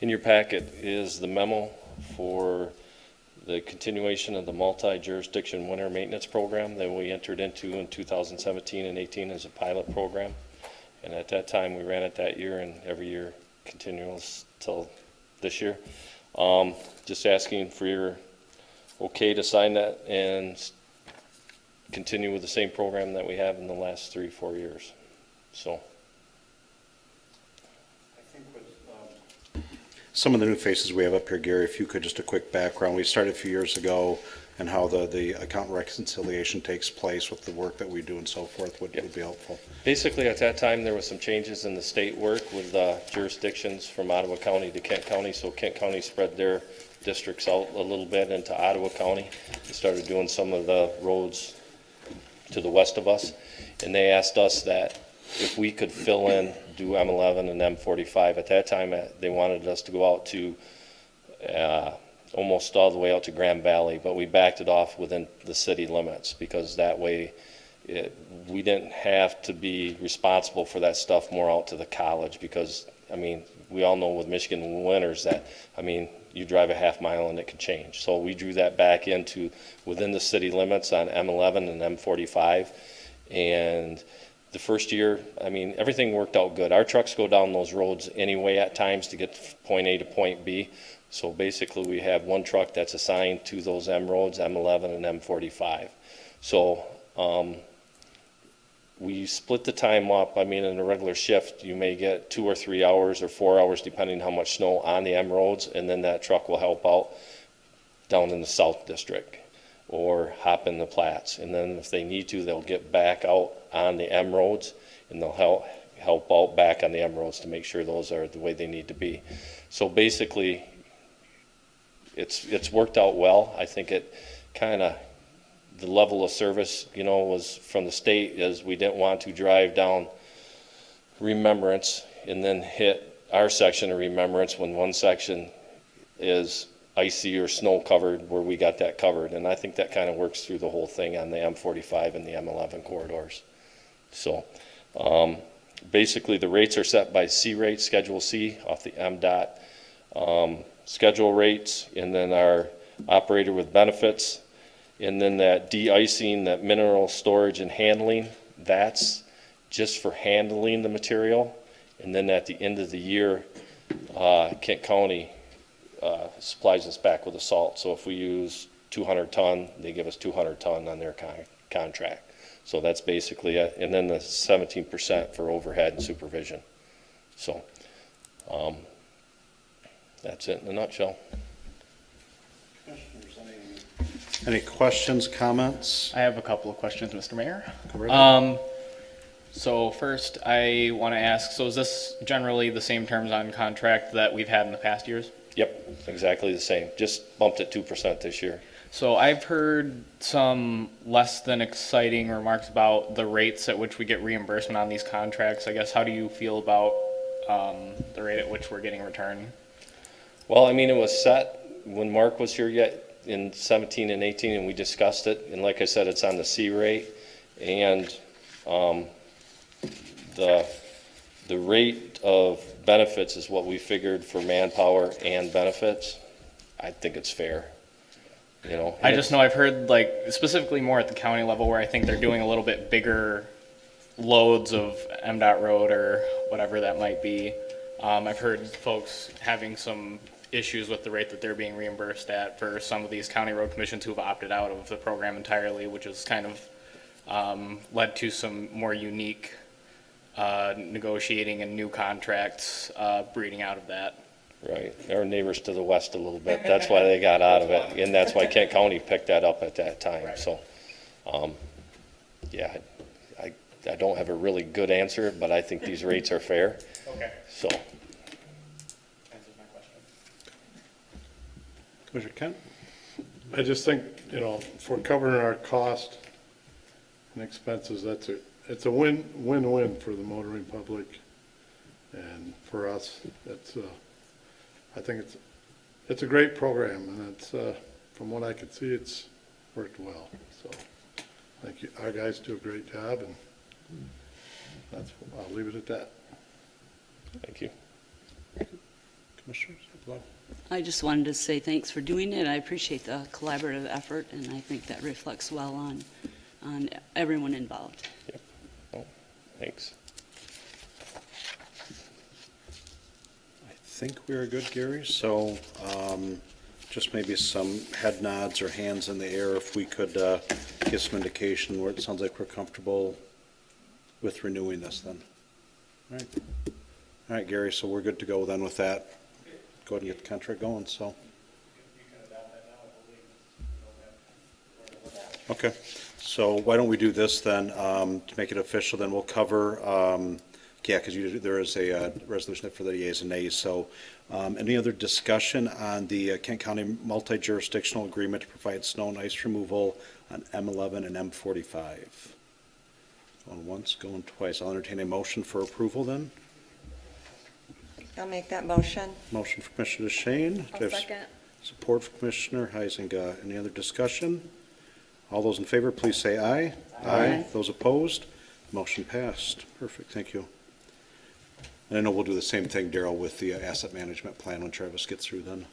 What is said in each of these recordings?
In your packet is the memo for the continuation of the multi-jurisdiction winter maintenance program that we entered into in 2017 and 18 as a pilot program. And at that time, we ran it that year and every year continuous till this year. Just asking for your okay to sign that and continue with the same program that we have in the last 3-4 years. So. I think with some of the new faces we have up here, Gary, if you could just a quick background. We started a few years ago, and how the account reconciliation takes place with the work that we do and so forth would be helpful. Basically, at that time, there was some changes in the state work with jurisdictions from Ottawa County to Kent County. So Kent County spread their districts out a little bit into Ottawa County. They started doing some of the roads to the west of us, and they asked us that if we could fill in, do M11 and M45. At that time, they wanted us to go out to almost all the way out to Grand Valley, but we backed it off within the city limits because that way we didn't have to be responsible for that stuff more out to the college, because I mean, we all know with Michigan winters that, I mean, you drive a half mile and it can change. So we drew that back into within the city limits on M11 and M45. And the first year, I mean, everything worked out good. Our trucks go down those roads anyway at times to get from point A to point B. So basically we have one truck that's assigned to those M roads, M11 and M45. So we split the time up. I mean, in a regular shift, you may get 2 or 3 hours or 4 hours, depending how much snow on the M roads, and then that truck will help out down in the South District or hop in the Platts. And then if they need to, they'll get back out on the M roads, and they'll help out back on the M roads to make sure those are the way they need to be. So basically, it's worked out well. I think it kind of, the level of service, you know, was from the state is we didn't want to drive down Remembrance and then hit our section of Remembrance when one section is icy or snow covered where we got that covered. And I think that kind of works through the whole thing on the M45 and the M11 corridors. So basically the rates are set by C rate, Schedule C off the MDOT schedule rates, and then our operator with benefits. And then that de-icing, that mineral storage and handling, that's just for handling the material. And then at the end of the year, Kent County supplies us back with the salt. So if we use 200 ton, they give us 200 ton on their contract. So that's basically it. And then the 17% for overhead and supervision. So that's it in a nutshell. Any questions, comments? I have a couple of questions, Mr. Mayor. Go So first, I want to ask, so is this generally the same terms on contract that we've had in the past years? Yep, exactly the same. Just bumped it 2% this year. So I've heard some less than exciting remarks about the rates at which we get reimbursement on these contracts. I guess, how do you feel about the rate at which we're getting returned? Well, I mean, it was set when Mark was here yet in 17 and 18, and we discussed it. And like I said, it's on the C rate, and the rate of benefits is what we figured for manpower and benefits. I think it's fair. You know, I just know I've heard, like, specifically more at the county level, where I think they're doing a little bit bigger loads of MDOT road or whatever that might be. I've heard folks having some issues with the rate that they're being reimbursed at for some of these county road commissions who have opted out of the program entirely, which has kind of led to some more unique negotiating and new contracts breeding out of that. right, our neighbors to the west a little bit. That's why they got out of it, and that's why Kent County picked that up at that time. Right. So, yeah, I don't have a really good answer, but I think these rates are fair. Okay. So. Answers my question. Commissioner Kent? I just think, you know, if we're covering our cost and expenses, it's a win-win for the motoring public, and for us, I think it's a great program, and it's from what I could see, it's worked well. So, thank you. Our guys do a great job, and I'll leave it at that. Thank you. Commissioners? I just wanted to say thanks for doing it. I appreciate the collaborative effort, and I think that reflects well on everyone involved. Thanks. I think we're good, Gary, so just maybe some head nods or hands in the air if we could give some indication where it sounds like we're comfortable with renewing this then. All right. All right, Gary, so we're good to go then with that. Go ahead and get the contract going, so. Okay, so why don't we do this then, to make it official, then we'll cover, yeah, because there is a resolution for the yeas and nays, so any other discussion on the Kent County Multi Jurisdictional Agreement to provide snow and ice removal on M11 and M45? Going once, going twice. I'll entertain a motion for approval then. I'll make that motion. Motion for Commissioner DeShane. Do I have second. Support for Commissioner Heisinger. Any other discussion? All those in favor, please say aye. Aye. Those opposed? Motion passed. Perfect, thank you. And I know we'll do the same thing, Daryl, with the asset management plan when Travis gets through then.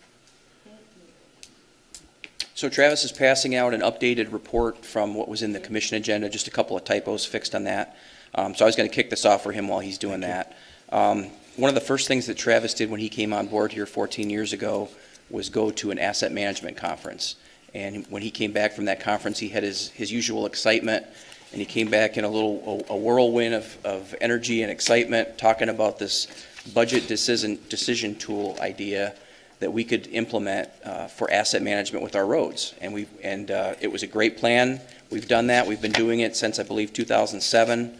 So Travis is passing out an updated report from what was in the commission agenda, just a couple of typos fixed on that. So I was going to kick this off for him while he's doing that. One of the first things that Travis did when he came on board here 14 years ago was go to an asset management conference. And when he came back from that conference, he had his usual excitement, and he came back in a whirlwind of energy and excitement, talking about this budget decision tool idea that we could implement for asset management with our roads. And it was a great plan. We've done that. We've been doing it since, I believe, 2007.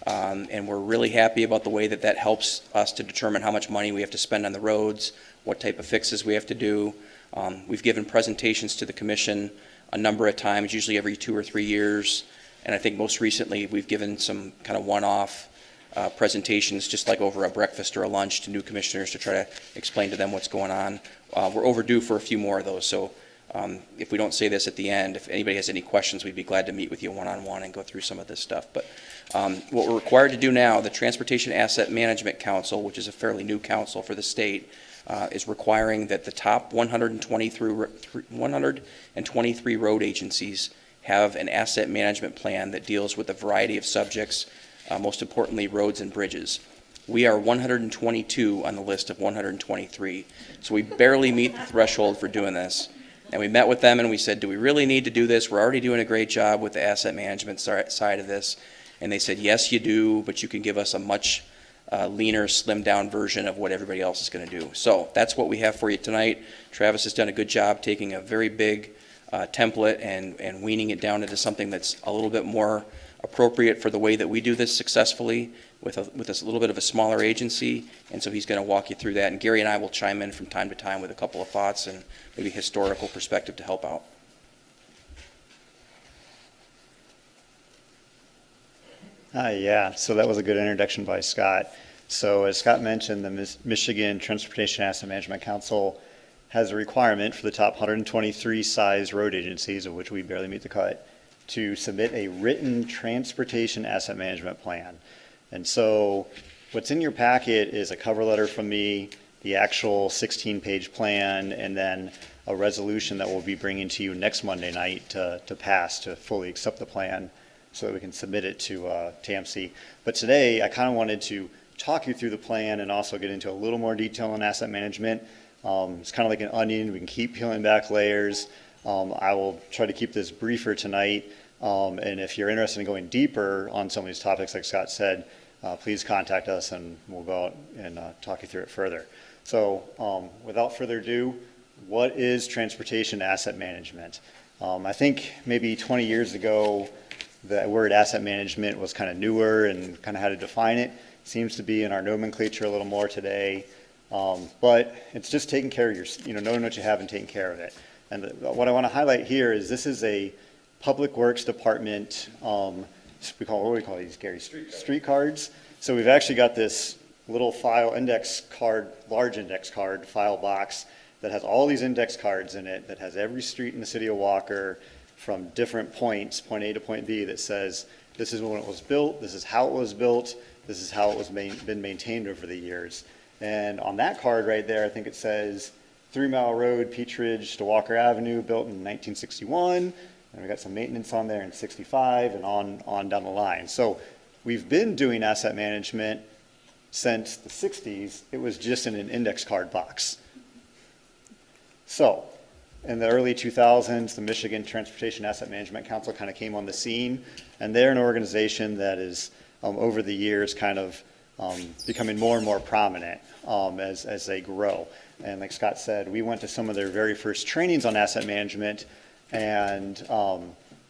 And we're really happy about the way that helps us to determine how much money we have to spend on the roads, what type of fixes we have to do. We've given presentations to the commission a number of times, usually every 2 or 3 years. And I think most recently we've given some kind of one-off presentations, just like over a breakfast or a lunch, to new commissioners to try to explain to them what's going on. We're overdue for a few more of those. So if we don't say this at the end, if anybody has any questions, we'd be glad to meet with you one-on-one and go through some of this stuff. But what we're required to do now, the Transportation Asset Management Council, which is a fairly new council for the state, is requiring that the top 123 road agencies have an asset management plan that deals with a variety of subjects, most importantly roads and bridges. We are 122 on the list of 123, so we barely meet the threshold for doing this. And we met with them and we said, do we really need to do this? We're already doing a great job with the asset management side of this. And they said, yes, you do, but you can give us a much leaner, slimmed down version of what everybody else is going to do. So that's what we have for you tonight. Travis has done a good job taking a very big template and weaning it down into something that's a little bit more appropriate for the way that we do this successfully with a little bit of a smaller agency. And so he's going to walk you through that. And Gary and I will chime in from time to time with a couple of thoughts and maybe historical perspective to help out. Yeah, so that was a good introduction by Scott. So as Scott mentioned, the Michigan Transportation Asset Management Council has a requirement for the top 123 size road agencies, of which we barely meet the cut, to submit a written transportation asset management plan. And so what's in your packet is a cover letter from me, the actual 16-page plan, and then a resolution that we'll be bringing to you next Monday night to pass, to fully accept the plan, so that we can submit it to TMC. But today, I kind of wanted to talk you through the plan and also get into a little more detail on asset management. It's kind of like an onion. We can keep peeling back layers. I will try to keep this briefer tonight. And if you're interested in going deeper on some of these topics, like Scott said, please contact us and we'll go out and talk you through it further. So without further ado, what is transportation asset management? I think maybe 20 years ago, the word asset management was kind of newer and kind of how to define it. Seems to be in our nomenclature a little more today. But it's just taking care of knowing what you have and taking care of it. And what I want to highlight here is this is a Public Works Department, what do we call these, Gary? Street cards. So we've actually got this little file index card, large index card file box that has all these index cards in it, that has every street in the city of Walker from different points, point A to point B, that says this is when it was built, this is how it was built, this is how it was been maintained over the years. And on that card right there, I think it says 3 Mile Road, Peach Ridge to Walker Avenue, built in 1961. And we got some maintenance on there in 65 and on down the line. So we've been doing asset management since the 60s. It was just in an index card box. So in the early 2000s, the Michigan Transportation Asset Management Council kind of came on the scene, and they're an organization that is over the years kind of becoming more and more prominent as they grow. And like Scott said, we went to some of their very first trainings on asset management and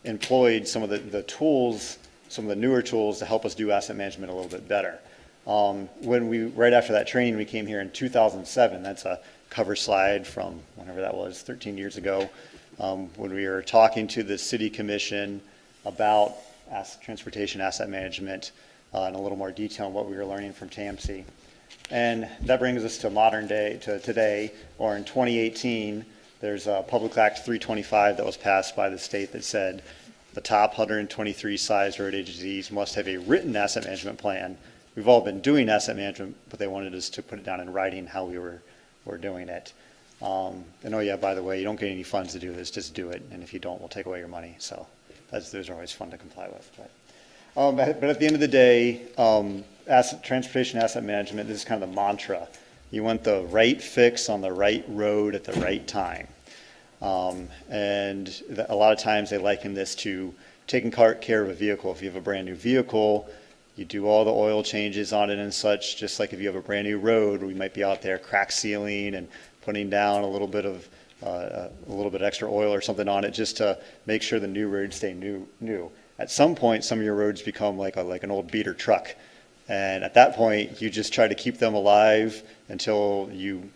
employed some of the tools, some of the newer tools to help us do asset management a little bit better. Right after that training, we came here in 2007. That's a cover slide from whenever that was, 13 years ago, when we were talking to the city commission about transportation asset management in a little more detail on what we were learning from TAMC. And that brings us to modern day, to today, or in 2018, there's a Public Act 325 that was passed by the state that said the top 123 size road agencies must have a written asset management plan. We've all been doing asset management, but they wanted us to put it down in writing how we were doing it. And oh yeah, by the way, you don't get any funds to do this, just do it. And if you don't, we'll take away your money. So those are always fun to comply with. But at the end of the day, transportation asset management, this is kind of the mantra. You want the right fix on the right road at the right time. And a lot of times they liken this to taking care of a vehicle. If you have a brand new vehicle, you do all the oil changes on it and such, just like if you have a brand new road, we might be out there crack sealing and putting down a little bit extra oil or something on it just to make sure the new roads stay new. At some point, some of your roads become like an old beater truck. And at that point, you just try to keep them alive until you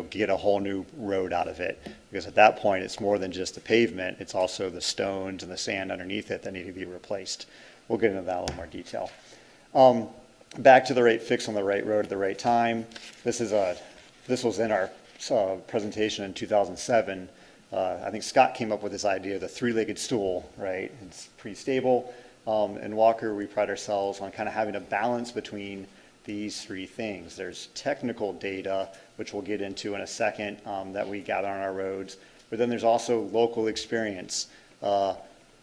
get a whole new road out of it. Because at that point, it's more than just the pavement. It's also the stones and the sand underneath it that need to be replaced. We'll get into that in a little more detail. Back to the right fix on the right road at the right time. This was in our presentation in 2007. I think Scott came up with this idea of the three-legged stool, right? It's pretty stable. In Walker, we pride ourselves on kind of having a balance between these three things. There's technical data, which we'll get into in a second, that we gather on our roads. But then there's also local experience.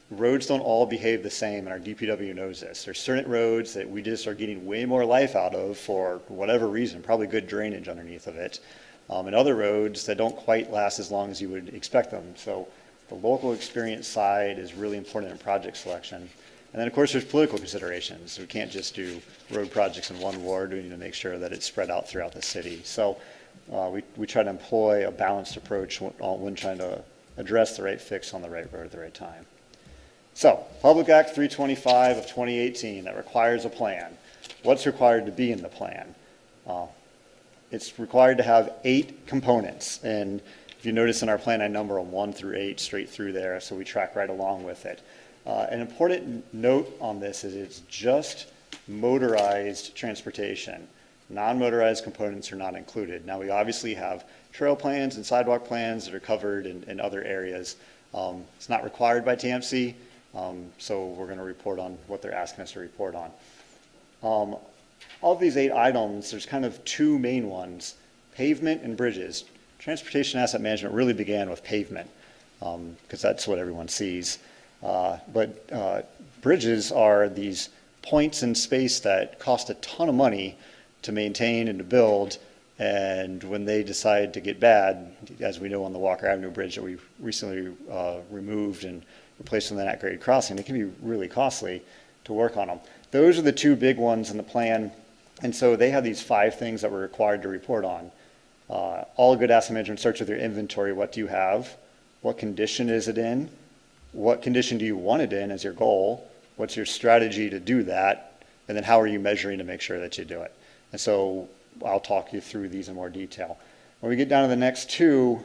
Roads don't all behave the same, and our DPW knows this. There's certain roads that we just are getting way more life out of for whatever reason, probably good drainage underneath of it. And other roads that don't quite last as long as you would expect them. So the local experience side is really important in project selection. And then, of course, there's political considerations. We can't just do road projects in one ward. We need to make sure that it's spread out throughout the city. So we try to employ a balanced approach when trying to address the right fix on the right road at the right time. So, Public Act 325 of 2018, that requires a plan. What's required to be in the plan? It's required to have 8 components. And if you notice in our plan, I number them 1 through 8 straight through there, so we track right along with it. An important note on this is it's just motorized transportation. Non-motorized components are not included. Now, we obviously have trail plans and sidewalk plans that are covered in other areas. It's not required by TMC, so we're going to report on what they're asking us to report on. Of these 8 items, there's kind of 2 main ones, pavement and bridges. Transportation asset management really began with pavement, because that's what everyone sees. But bridges are these points in space that cost a ton of money to maintain and to build, and when they decide to get bad, as we know on the Walker Avenue Bridge that we recently removed and replaced with an at-grade crossing, it can be really costly to work on them. Those are the 2 big ones in the plan, and so they have these 5 things that we're required to report on. All good asset management starts with your inventory. What do you have? What condition is it in? What condition do you want it in as your goal? What's your strategy to do that? And then how are you measuring to make sure that you do it? And so I'll talk you through these in more detail. When we get down to the next 2,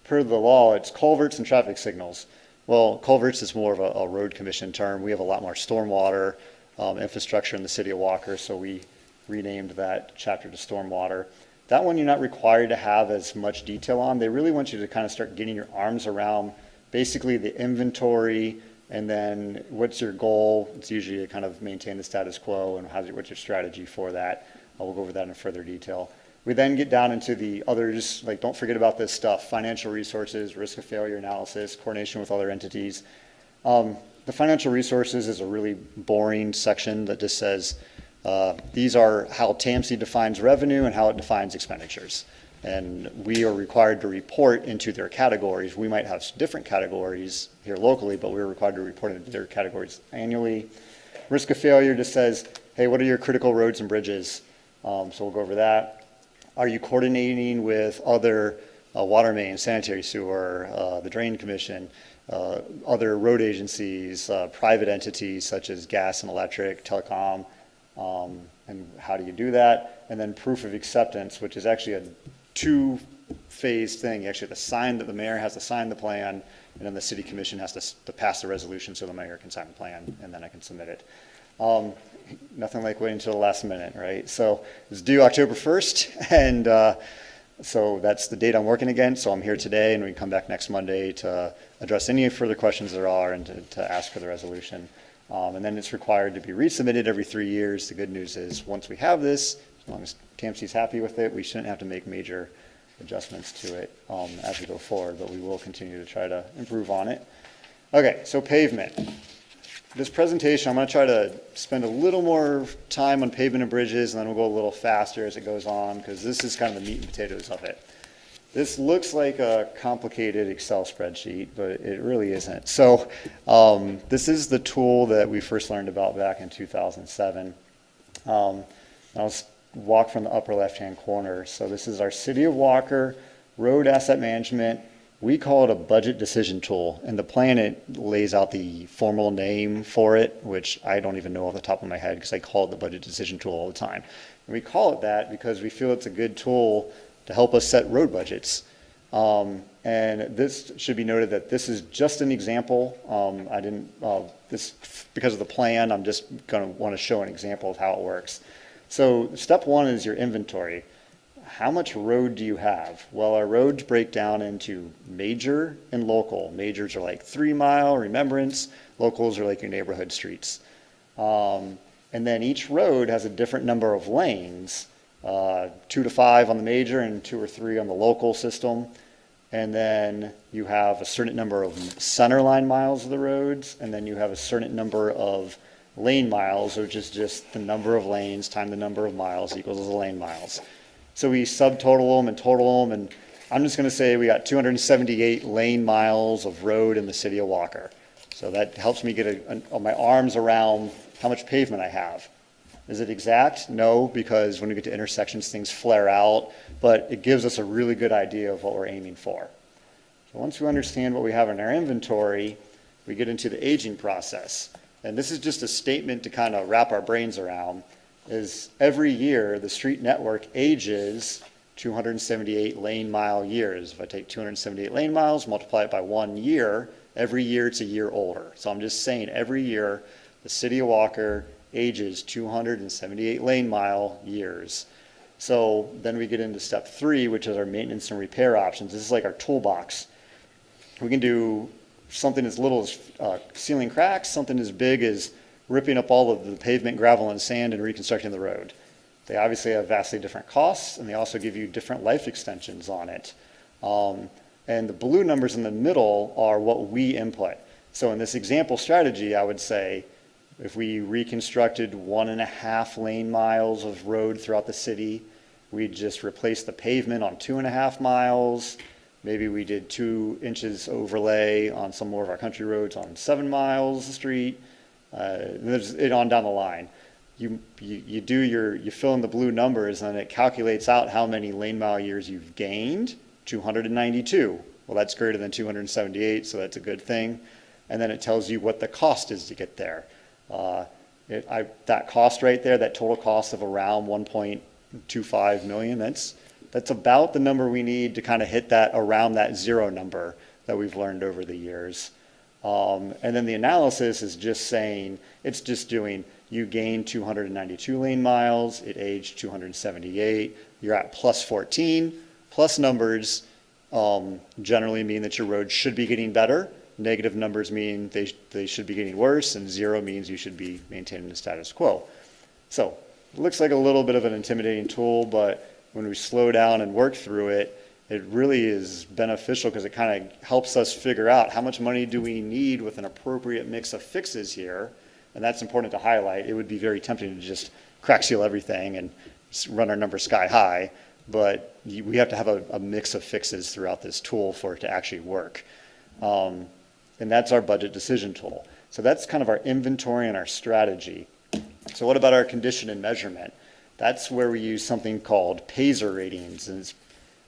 per the law, it's culverts and traffic signals. Well, culverts is more of a road commission term. We have a lot more stormwater infrastructure in the city of Walker, so we renamed that chapter to stormwater. That one you're not required to have as much detail on. They really want you to kind of start getting your arms around basically the inventory, and then what's your goal? It's usually to kind of maintain the status quo, and what's your strategy for that. We'll go over that in further detail. We then get down into the others, like don't forget about this stuff, financial resources, risk of failure analysis, coordination with other entities. The financial resources is a really boring section that just says, these are how TAMC defines revenue and how it defines expenditures. And we are required to report into their categories. We might have different categories here locally, but we're required to report into their categories annually. Risk of failure just says, hey, what are your critical roads and bridges? So we'll go over that. Are you coordinating with other water main, sanitary sewer, the Drain Commission, other road agencies, private entities such as gas and electric, telecom, and how do you do that? And then proof of acceptance, which is actually a two-phase thing. You actually have to sign, that the mayor has to sign the plan, and then the city commission has to pass the resolution so the mayor can sign the plan, and then I can submit it. Nothing like waiting until the last minute, right? So it's due October 1st, and so that's the date I'm working against. So I'm here today, and we can come back next Monday to address any further questions there are and to ask for the resolution. And then it's required to be resubmitted every 3 years. The good news is once we have this, as long as TAMC's happy with it, we shouldn't have to make major adjustments to it as we go forward, but we will continue to try to improve on it. Okay, so pavement. This presentation, I'm going to try to spend a little more time on pavement and bridges, and then we'll go a little faster as it goes on, because this is kind of the meat and potatoes of it. This looks like a complicated Excel spreadsheet, but it really isn't. So this is the tool that we first learned about back in 2007. I'll walk from the upper left-hand corner. So this is our City of Walker Road Asset Management. We call it a budget decision tool. In the plan, it lays out the formal name for it, which I don't even know off the top of my head because I call it the budget decision tool all the time. And we call it that because we feel it's a good tool to help us set road budgets. And this should be noted that this is just an example. This because of the plan, I'm just going to want to show an example of how it works. So step one is your inventory. How much road do you have? Well, our roads break down into major and local. Majors are like 3 mile, remembrance. Locals are like your neighborhood streets. And then each road has a different number of lanes, 2 to 5 on the major and 2 or 3 on the local system. And then you have a certain number of center line miles of the roads, and then you have a certain number of lane miles, which is just the number of lanes times the number of miles equals the lane miles. So we subtotal them and total them, and I'm just going to say we got 278 lane miles of road in the City of Walker. So that helps me get my arms around how much pavement I have. Is it exact? No, because when we get to intersections, things flare out, but it gives us a really good idea of what we're aiming for. So once we understand what we have in our inventory, we get into the aging process. And this is just a statement to kind of wrap our brains around. Is every year the street network ages 278 lane mile years. If I take 278 lane miles, multiply it by 1 year, every year it's a year older. So I'm just saying every year the City of Walker ages 278 lane mile years. So then we get into step 3, which is our maintenance and repair options. This is like our toolbox. We can do something as little as sealing cracks, something as big as ripping up all of the pavement, gravel, and sand and reconstructing the road. They obviously have vastly different costs, and they also give you different life extensions on it. And the blue numbers in the middle are what we input. So in this example strategy, I would say if we reconstructed 1.5 lane miles of road throughout the city, we'd just replace the pavement on 2.5 miles. Maybe we did 2 inches overlay on some more of our country roads on 7 miles of street. There's it on down the line. You fill in the blue numbers, and it calculates out how many lane mile years you've gained. 292. Well, that's greater than 278, so that's a good thing. And then it tells you what the cost is to get there. That cost right there, that total cost of around 1.25 million, that's about the number we need to kind of hit that around that zero number that we've learned over the years. And then the analysis is just saying, it's just doing, you gained 292 lane miles, it aged 278, you're at plus 14. Plus numbers generally mean that your road should be getting better. Negative numbers mean they should be getting worse, and 0 means you should be maintaining the status quo. So It looks like a little bit of an intimidating tool, but when we slow down and work through it, it really is beneficial because it kind of helps us figure out how much money do we need with an appropriate mix of fixes here. And that's important to highlight. It would be very tempting to just crack seal everything and run our numbers sky high, but we have to have a mix of fixes throughout this tool for it to actually work. And that's our budget decision tool. So that's kind of our inventory and our strategy. So what about our condition and measurement? That's where we use something called PASER ratings, and it's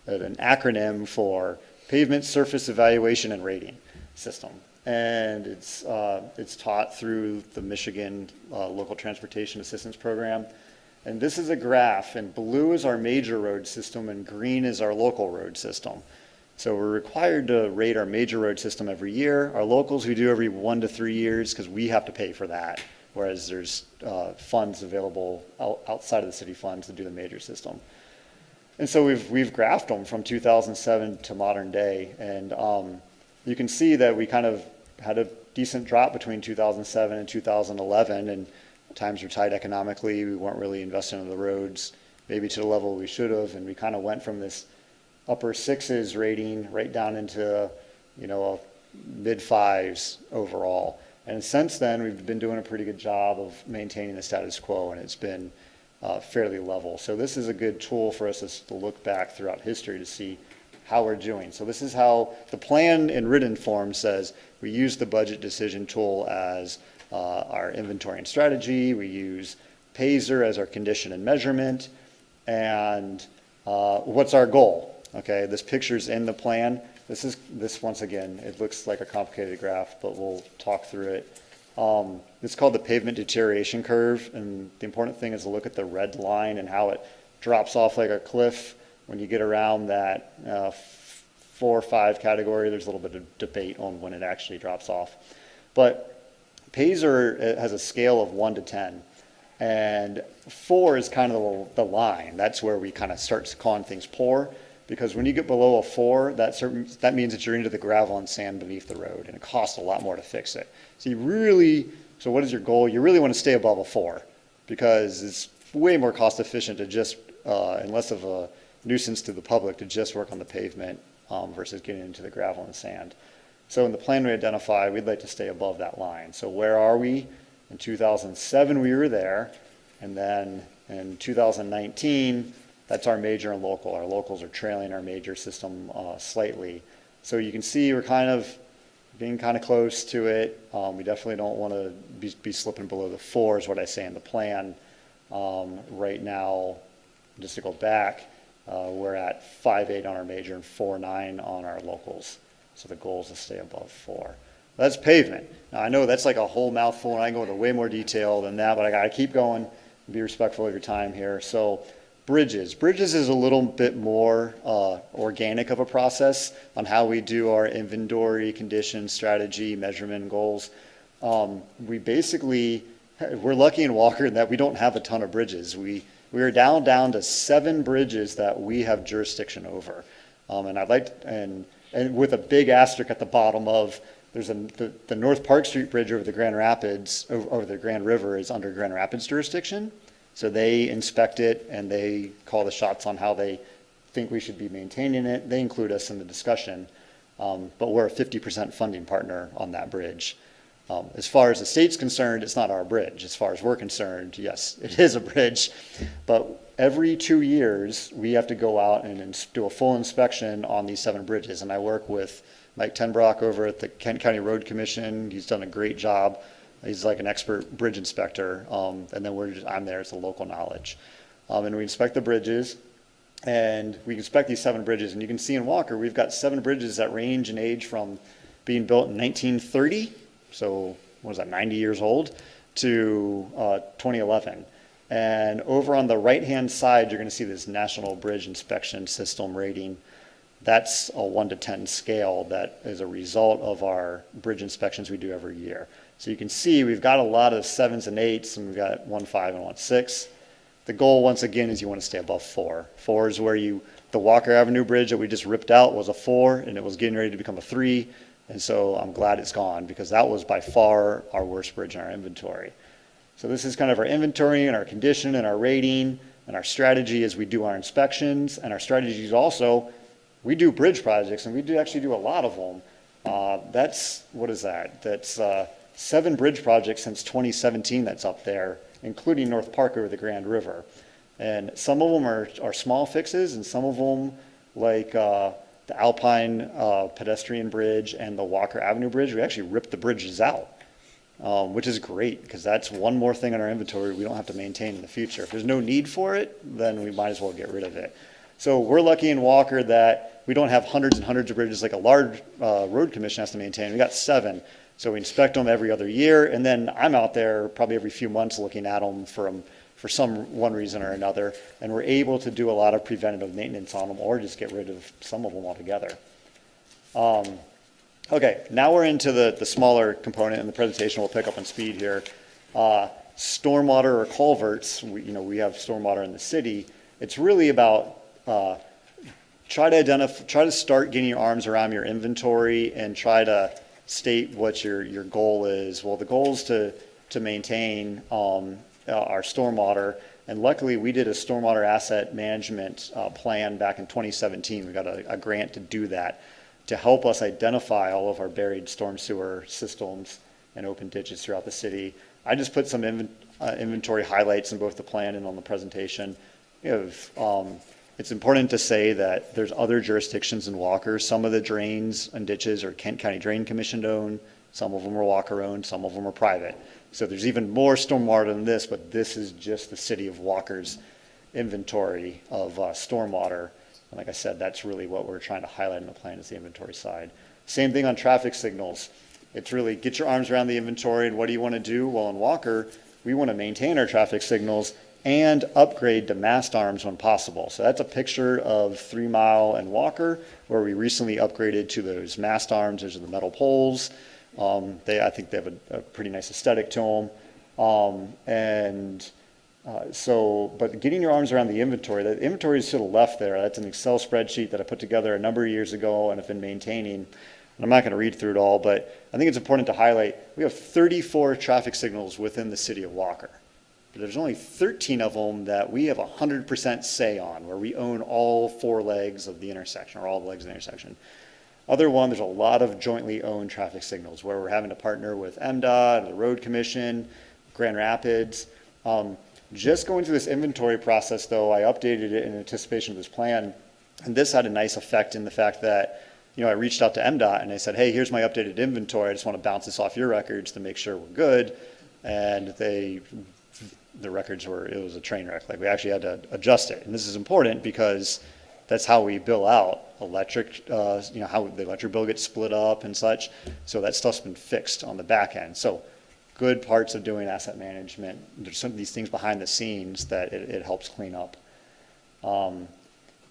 an acronym for Pavement Surface Evaluation and Rating System. And it's taught through the Michigan Local Transportation Assistance Program. And this is a graph, and blue is our major road system, and green is our local road system. So we're required to rate our major road system every year. Our locals we do every 1 to 3 years because we have to pay for that, whereas there's funds available outside of the city funds to do the major system. And so we've graphed them from 2007 to modern day, and you can see that we kind of had a decent drop between 2007 and 2011, and times were tight economically. We weren't really investing in the roads, maybe to the level we should have, and we kind of went from this upper 6s rating right down into, a mid-5s overall. And since then, we've been doing a pretty good job of maintaining the status quo, and it's been fairly level. So this is a good tool for us to look back throughout history to see how we're doing. So this is how the plan in written form says we use the budget decision tool as our inventory and strategy. We use PASER as our condition and measurement. And what's our goal? Okay, this picture's in the plan. This once again, it looks like a complicated graph, but we'll talk through it. It's called the pavement deterioration curve, and the important thing is to look at the red line and how it drops off like a cliff. When you get around that 4 or 5 category, there's a little bit of debate on when it actually drops off. But PASER has a scale of 1 to 10, and 4 is kind of the line. That's where we kind of start calling things poor, because when you get below a 4, that means that you're into the gravel and sand beneath the road, and it costs a lot more to fix it. So what is your goal? You really want to stay above a 4, because it's way more cost efficient to just, and less of a nuisance to the public, to just work on the pavement versus getting into the gravel and sand. So in the plan we identified, we'd like to stay above that line. So where are we? In 2007, we were there. And then in 2019, that's our major and local. Our locals are trailing our major system slightly. So you can see we're kind of getting kind of close to it. We definitely don't want to be slipping below the 4 is what I say in the plan. Right now, just to go back, we're at 5.8 on our major and 4.9 on our locals. So the goal is to stay above 4. That's pavement. Now I know that's like a whole mouthful, and I can go into way more detail than that, but I got to keep going and be respectful of your time here. So bridges. Bridges is a little bit more organic of a process on how we do our inventory, condition, strategy, measurement, goals. We're lucky in Walker in that we don't have a ton of bridges. We are down to 7 bridges that we have jurisdiction over. And I'd like to, and with a big asterisk at the bottom of, there's the North Park Street Bridge over the Grand Rapids, over the Grand River is under Grand Rapids jurisdiction. So they inspect it and they call the shots on how they think we should be maintaining it. They include us in the discussion, but we're a 50% funding partner on that bridge. As far as the state's concerned, it's not our bridge. As far as we're concerned, yes, it is a bridge. But every 2 years, we have to go out and do a full inspection on these 7 bridges. And I work with Mike Tenbrock over at the Kent County Road Commission. He's done a great job. He's like an expert bridge inspector. And then I'm there as a local knowledge. And we inspect the bridges. And we inspect these 7 bridges. And you can see in Walker, we've got 7 bridges that range in age from being built in 1930, so what was that, 90 years old, to 2011. And over on the right-hand side, you're going to see this National Bridge Inspection System rating. That's a 1 to 10 scale that is a result of our bridge inspections we do every year. So you can see we've got a lot of 7s and 8s, and we've got 1.5 and 1.6. The goal, once again, is you want to stay above 4. 4 is where the Walker Avenue Bridge that we just ripped out was a 4, and it was getting ready to become a 3. And so I'm glad it's gone, because that was by far our worst bridge in our inventory. So this is kind of our inventory and our condition and our rating and our strategy as we do our inspections. And our strategy is also, we do bridge projects, and we do actually do a lot of them. What is that? That's 7 bridge projects since 2017 that's up there, including North Park over the Grand River. And some of them are small fixes, and some of them, like the Alpine pedestrian bridge and the Walker Avenue bridge, we actually ripped the bridges out, which is great, because that's one more thing in our inventory we don't have to maintain in the future. If there's no need for it, then we might as well get rid of it. So we're lucky in Walker that we don't have hundreds and hundreds of bridges like a large road commission has to maintain. We got 7. So we inspect them every other year, and then I'm out there probably every few months looking at them for one reason or another, and we're able to do a lot of preventative maintenance on them or just get rid of some of them altogether. Okay, now we're into the smaller component, and the presentation will pick up on speed here. Stormwater or culverts, we have stormwater in the city. It's really about try to start getting your arms around your inventory and try to state what your goal is. Well, the goal is to maintain our stormwater, and luckily we did a stormwater asset management plan back in 2017. We got a grant to do that, to help us identify all of our buried storm sewer systems and open ditches throughout the city. I just put some inventory highlights in both the plan and on the presentation. It's important to say that there's other jurisdictions in Walker. Some of the drains and ditches are Kent County Drain Commission owned, some of them are Walker owned, some of them are private. So there's even more stormwater than this, but this is just the city of Walker's inventory of stormwater. And like I said, that's really what we're trying to highlight in the plan, is the inventory side. Same thing on traffic signals. It's really get your arms around the inventory, and what do you want to do? Well, in Walker, we want to maintain our traffic signals and upgrade to mast arms when possible. So that's a picture of 3 Mile and Walker, where we recently upgraded to those mast arms. Those are the metal poles. I think they have a pretty nice aesthetic to them. But getting your arms around the inventory is to the left there. That's an Excel spreadsheet that I put together a number of years ago and have been maintaining. And I'm not going to read through it all, but I think it's important to highlight we have 34 traffic signals within the city of Walker. But there's only 13 of them that we have 100% say on, where we own all 4 legs of the intersection, or all the legs of the intersection. Other one, there's a lot of jointly owned traffic signals where we're having to partner with MDOT, the Road Commission, Grand Rapids. Just going through this inventory process, though, I updated it in anticipation of this plan, and this had a nice effect in the fact that, I reached out to MDOT and I said, hey, here's my updated inventory. I just want to bounce this off your records to make sure we're good. And the records it was a train wreck. Like, we actually had to adjust it. And this is important because that's how we bill out electric, how the electric bill gets split up and such. So that stuff's been fixed on the back end. So good parts of doing asset management. There's some of these things behind the scenes that it helps clean up.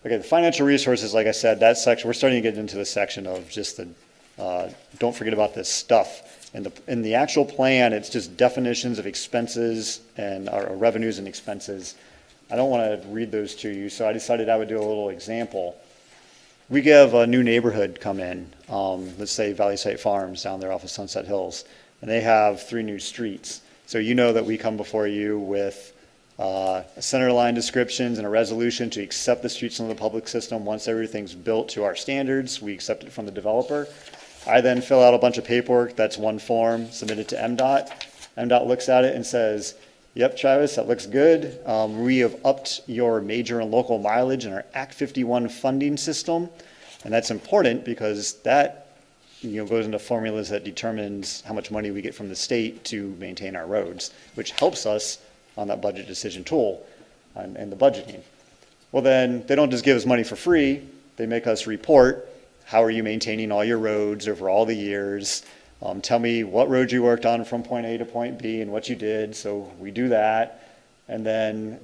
Okay, the financial resources, like I said, that section, we're starting to get into the section of just don't forget about this stuff. In the actual plan, it's just definitions of expenses and our revenues and expenses. I don't want to read those to you, so I decided I would do a little example. We have a new neighborhood come in, let's say Valley Site Farms down there off of Sunset Hills, and they have 3 new streets. So you know that we come before you with a center line descriptions and a resolution to accept the streets in the public system. Once everything's built to our standards, we accept it from the developer. I then fill out a bunch of paperwork. That's one form, submit it to MDOT. MDOT looks at it and says, yep, Travis, that looks good. We have upped your major and local mileage in our Act 51 funding system. And that's important because that goes into formulas that determines how much money we get from the state to maintain our roads, which helps us on that budget decision tool and the budgeting. Well, then they don't just give us money for free. They make us report, how are you maintaining all your roads over all the years? Tell me what roads you worked on from point A to point B and what you did. So we do that. And then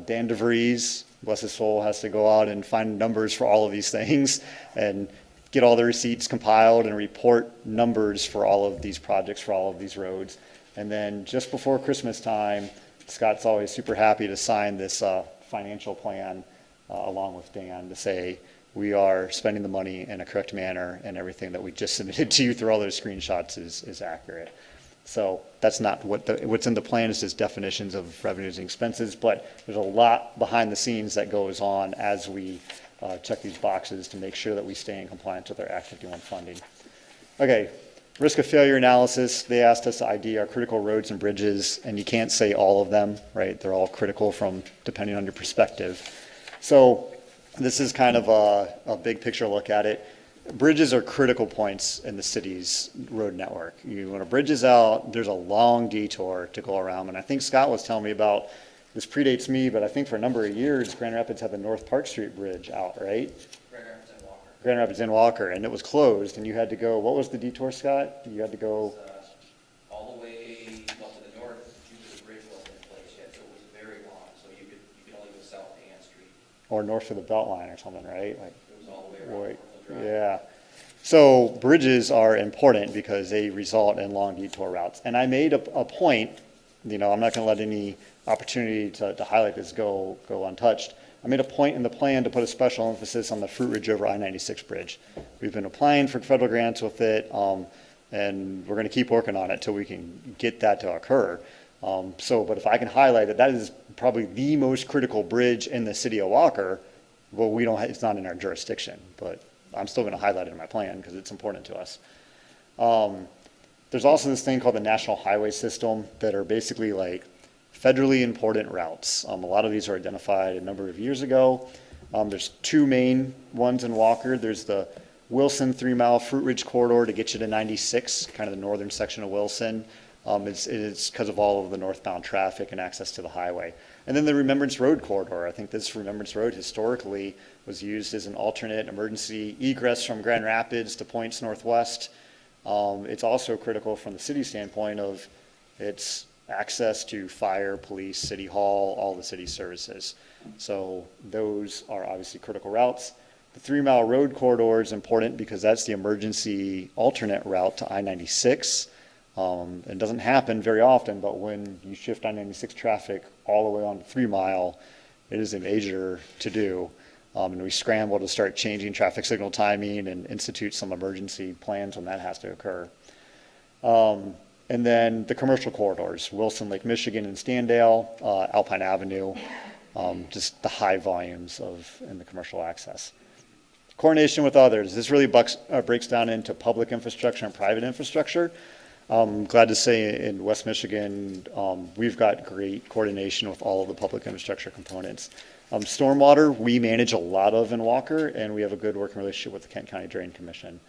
Dan DeVries, bless his soul, has to go out and find numbers for all of these things and get all the receipts compiled and report numbers for all of these projects, for all of these roads. And then just before Christmas time, Scott's always super happy to sign this financial plan along with Dan to say we are spending the money in a correct manner and everything that we just submitted to you through all those screenshots is accurate. So that's not what's in the plan is just definitions of revenues and expenses, but there's a lot behind the scenes that goes on as we check these boxes to make sure that we stay in compliance with our Act 51 funding. Okay, risk of failure analysis, they asked us to ID our critical roads and bridges, and you can't say all of them, right? They're all critical depending on your perspective. So this is kind of a big picture look at it. Bridges are critical points in the city's road network. When a bridge is out, there's a long detour to go around. And I think Scott was telling me about, this predates me, but I think for a number of years, Grand Rapids had the North Park Street Bridge out, right? Grand Rapids and Walker, and it was closed, and you had to go, what was the detour, Scott? You had to go... all the way up to the north, due to the bridge wasn't in place yet, so it was very long, so you could only go south to Ann Street. Or north of the Beltline or something, right? Like, It was all the way around. yeah. So bridges are important because they result in long detour routes. And I made a point, I'm not going to let any opportunity to highlight this go untouched. I made a point in the plan to put a special emphasis on the Fruit Ridge over I-96 bridge. We've been applying for federal grants with it, and we're going to keep working on it till we can get that to occur. But if I can highlight it, that is probably the most critical bridge in the city of Walker. Well, it's not in our jurisdiction, but I'm still going to highlight it in my plan because it's important to us. There's also this thing called the National Highway System that are basically like federally important routes. A lot of these are identified a number of years ago. There's two main ones in Walker. There's the Wilson 3-mile Fruit Ridge corridor to get you to 96, kind of the northern section of Wilson. It's because of all of the northbound traffic and access to the highway. And then the Remembrance Road corridor. I think this Remembrance Road historically was used as an alternate emergency egress from Grand Rapids to points northwest. It's also critical from the city standpoint of its access to fire, police, city hall, all the city services. So those are obviously critical routes. The 3-mile road corridor is important because that's the emergency alternate route to I-96. It doesn't happen very often, but when you shift I-96 traffic all the way on 3-mile, it is a major to-do. And we scramble to start changing traffic signal timing and institute some emergency plans when that has to occur. And then the commercial corridors, Wilson, Lake Michigan, and Standale, Alpine Avenue, just the high volumes in the commercial access. Coordination with others. This really breaks down into public infrastructure and private infrastructure. I'm glad to say in West Michigan, we've got great coordination with all of the public infrastructure components. Stormwater, we manage a lot of in Walker, and we have a good working relationship with the Kent County Drain Commission.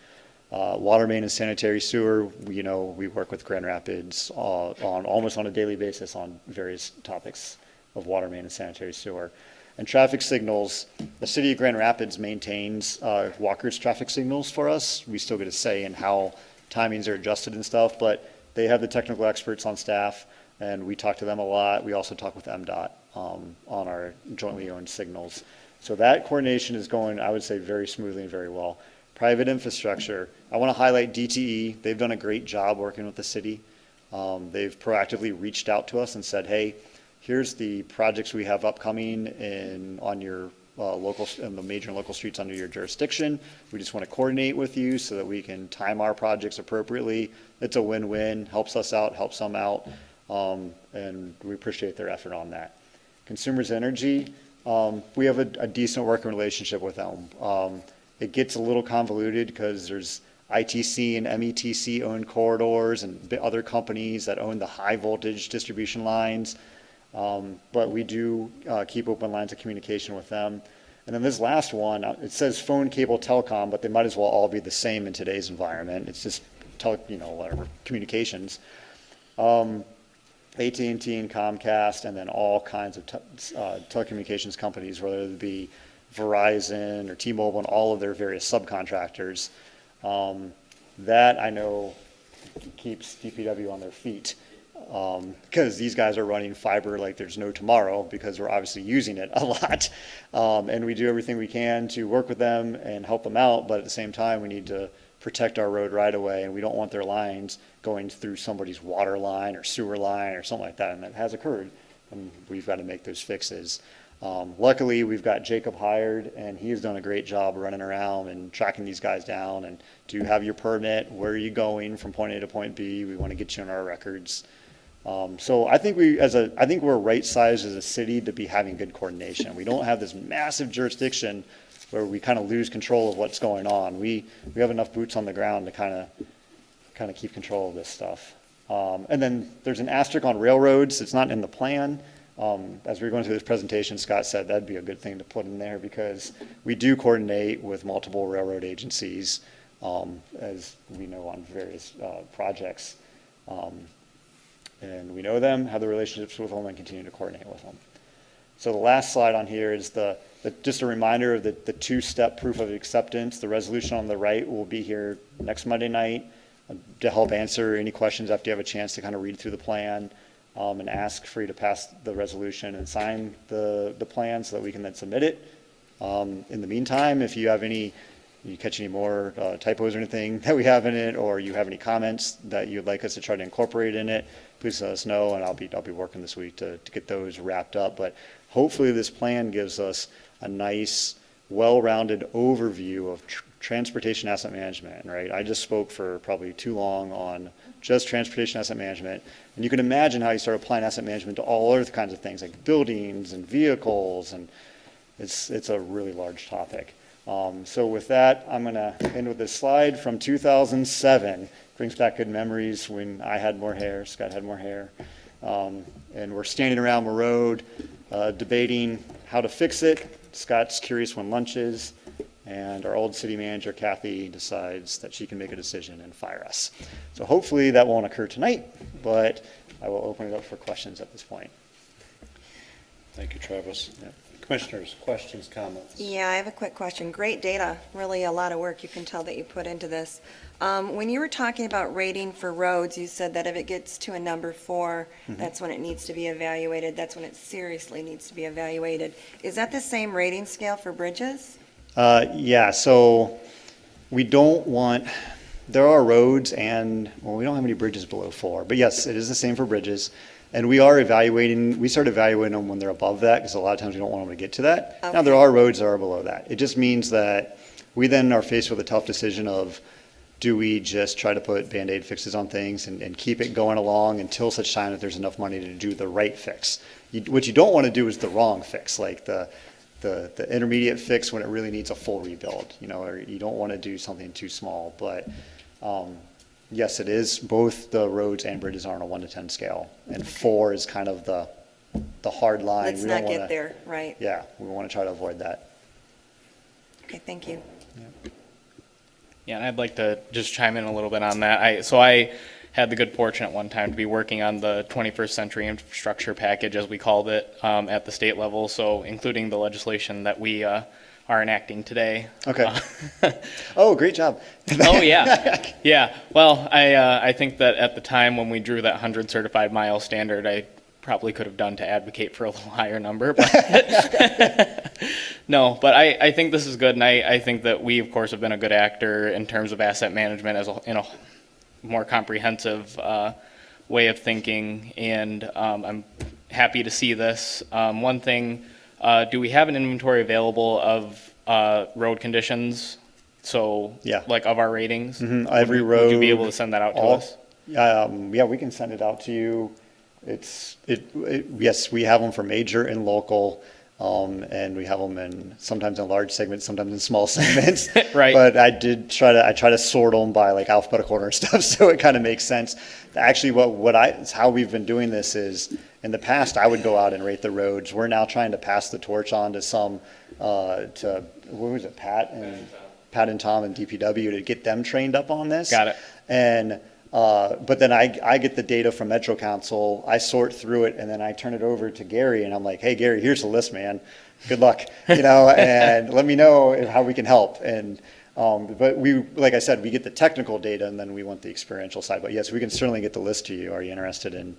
Water main and sanitary sewer, we work with Grand Rapids almost on a daily basis on various topics of water main and sanitary sewer. And traffic signals, the city of Grand Rapids maintains Walker's traffic signals for us. We still get a say in how timings are adjusted and stuff, but they have the technical experts on staff, and we talk to them a lot. We also talk with MDOT on our jointly owned signals. So that coordination is going, I would say, very smoothly and very well. Private infrastructure, I want to highlight DTE. They've done a great job working with the city. They've proactively reached out to us and said, hey, here's the projects we have upcoming on your in the major and local streets under your jurisdiction. We just want to coordinate with you so that we can time our projects appropriately. It's a win-win, helps us out, helps them out, and we appreciate their effort on that. Consumers Energy, we have a decent working relationship with them. It gets a little convoluted because there's ITC and METC owned corridors and other companies that own the high voltage distribution lines. But we do keep open lines of communication with them. And then this last one, it says phone, cable, telecom, but they might as well all be the same in today's environment. It's just whatever, communications. AT&T and Comcast, and then all kinds of telecommunications companies, whether it be Verizon or T-Mobile and all of their various subcontractors. That I know keeps DPW on their feet. Because these guys are running fiber like there's no tomorrow because we're obviously using it a lot. And we do everything we can to work with them and help them out, but at the same time we need to protect our road right away, and we don't want their lines going through somebody's water line or sewer line or something like that, and that has occurred, and we've got to make those fixes. Luckily, we've got Jacob hired, and he has done a great job running around and tracking these guys down. And do you have your permit? Where are you going from point A to point B? We want to get you in our records. So I think I think we're right sized as a city to be having good coordination. We don't have this massive jurisdiction where we kind of lose control of what's going on. We have enough boots on the ground to kind of keep control of this stuff. And then there's an asterisk on railroads. It's not in the plan. As we were going through this presentation, Scott said that'd be a good thing to put in there because we do coordinate with multiple railroad agencies, as we know on various projects. And we know them, have the relationships with them, and continue to coordinate with them. So the last slide on here is just a reminder of the two-step proof of acceptance. The resolution on the right will be here next Monday night to help answer any questions after you have a chance to kind of read through the plan and ask for you to pass the resolution and sign the plan so that we can then submit it. In the meantime, if you catch any more typos or anything that we have in it, or you have any comments that you'd like us to try to incorporate in it, please let us know, and I'll be working this week to get those wrapped up. But hopefully this plan gives us a nice, well-rounded overview of transportation asset management, right? I just spoke for probably too long on just transportation asset management, and you can imagine how you start applying asset management to all other kinds of things like buildings and vehicles, and it's a really large topic. So with that, I'm going to end with this slide from 2007. Brings back good memories when I had more hair, Scott had more hair. And we're standing around the road debating how to fix it. Scott's curious when lunch is. And our old city manager, Kathy, decides that she can make a decision and fire us. So hopefully that won't occur tonight, but I will open it up for questions at this point. Thank you, Travis. Yep. Commissioners, questions, comments? Yeah, I have a quick question. Great data, really a lot of work you can tell that you put into this. When you were talking about rating for roads, you said that if it gets to a number 4, that's when it needs to be evaluated. That's when it seriously needs to be evaluated. Is that the same rating scale for bridges? Yeah, so we don't want, there are roads and, well, we don't have any bridges below 4, but yes, it is the same for bridges. And we start evaluating them when they're above that, because a lot of times we don't want them to get to that. Okay. Now, there are roads that are below that. It just means that we then are faced with a tough decision of, do we just try to put Band-Aid fixes on things and keep it going along until such time that there's enough money to do the right fix? What you don't want to do is the wrong fix, like the intermediate fix when it really needs a full rebuild, or you don't want to do something too small. But yes, it is. Both the roads and bridges are on a 1 to 10 scale, and 4 is kind of the hard line. Let's not get there, right? Yeah, we want to try to avoid that. Okay, thank you. Yeah, and I'd like to just chime in a little bit on that. I had the good fortune at one time to be working on the 21st century infrastructure package, as we called it, at the state level, so including the legislation that we are enacting today. Okay. Oh, great job. Oh, yeah. Yeah. Well, I think that at the time when we drew that 100 certified mile standard, I probably could have done to advocate for a little higher number. But no, but I think this is good, and I think that we, of course, have been a good actor in terms of asset management in a more comprehensive way of thinking, and I'm happy to see this. One thing, do we have an inventory available of road conditions? So, Yeah. like of our ratings? Every road. Would you be able to send that out to us? Yeah, we can send it out to you. Yes, we have them for major and local, and we have them sometimes in large segments, sometimes in small segments. Right. But I try to sort them by like alphabetical order and stuff, so it kind of makes sense. Actually, how we've been doing this is, in the past, I would go out and rate the roads. We're now trying to pass the torch on to what was it, Pat and Tom and DPW to get them trained up on this. Got it. And but then I get the data from Metro Council, I sort through it, and then I turn it over to Gary, and I'm like, hey, Gary, here's the list, man. Good luck, and let me know how we can help. And but like I said, we get the technical data, and then we want the experiential side. But yes, we can certainly get the list to you. Are you interested in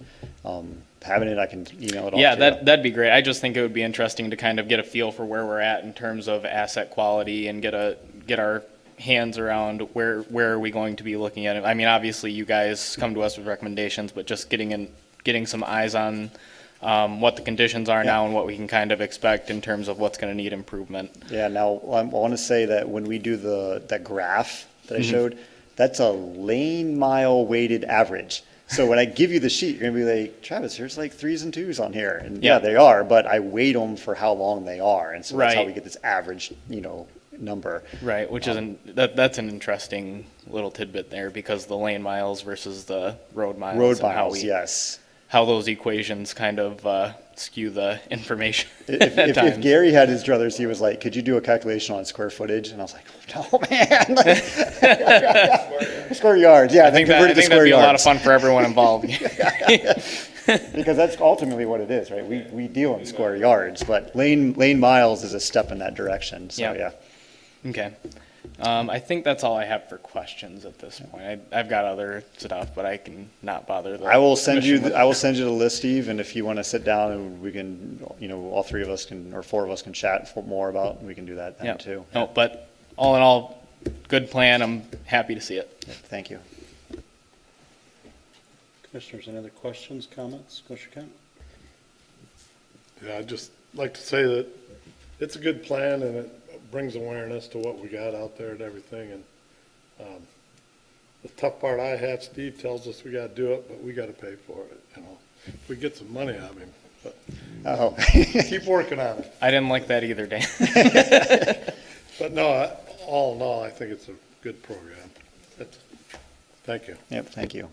having it? I can email it all Yeah, to you. that'd be great. I just think it would be interesting to kind of get a feel for where we're at in terms of asset quality and get our hands around where are we going to be looking at it. I mean, obviously you guys come to us with recommendations, but just getting some eyes on what the conditions are Yeah. now and what we can kind of expect in terms of what's going to need improvement. Yeah, now, I want to say that when we do that graph that I showed, that's a lane mile weighted average. So when I give you the sheet, you're gonna be like, Travis, there's like 3s and 2s on here. And yeah, Yeah. they are, but I weight them for how long they are. And so that's how Right. we get this average, number. Right, which is that's an interesting little tidbit there because the lane miles versus the road miles. Road and miles, yes. how those equations kind of skew the information If, at if times. Gary had his druthers, he was like, could you do a calculation on square footage? And I was like, no, man. Square yards, yeah. I think convert it to that'd square be a lot of yards. fun for everyone involved. Because that's ultimately what it is, right? We deal in square yards, but lane miles is a step in that direction, so Yeah. yeah. Okay. I think that's all I have for questions at this point. I've got other stuff, but I can not bother the I will send you, commission with I will send you the list, Steve, and if you want to sit down and we can, all 3 of us can, or 4 of us can chat more about, we can do that Yeah. then too. No, but all in all, good plan. I'm happy to see it. Thank you. Commissioners, any other questions, comments? Commissioner Kent? Yeah, I'd just like to say that it's a good plan and it brings awareness to what we got out there and everything. And the tough part I have, Steve tells us we gotta do it, but we gotta pay for it, If we get some money out of him, but Oh, keep working on it. I didn't like that either, Dan. But no, all in all, I think it's a good program. Thank you. yep, thank you.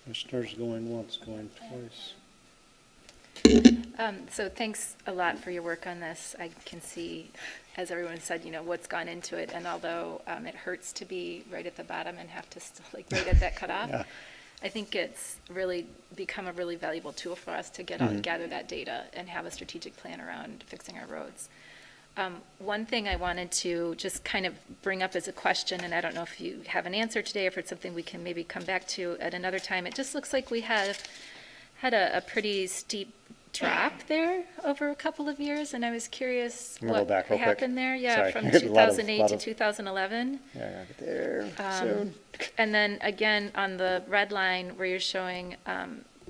Commissioners going once, going twice. So thanks a lot for your work on this. I can see, as everyone said, what's gone into it. And although it hurts to be right at the bottom and have to still right at that cutoff, Yeah. I think it's really become a really valuable tool for us to get out, gather that data and have a strategic plan around fixing our roads. One thing I wanted to just kind of bring up as a question, and I don't know if you have an answer today, or if it's something we can maybe come back to at another time. It just looks like we have had a pretty steep drop there over a couple of years, and I was curious I'm gonna go what back real quick. happened there. Yeah, Sorry. from A lot of- 2008 lot to of- 2011. Yeah, I gotta get there soon. And then again, on the red line where you're showing,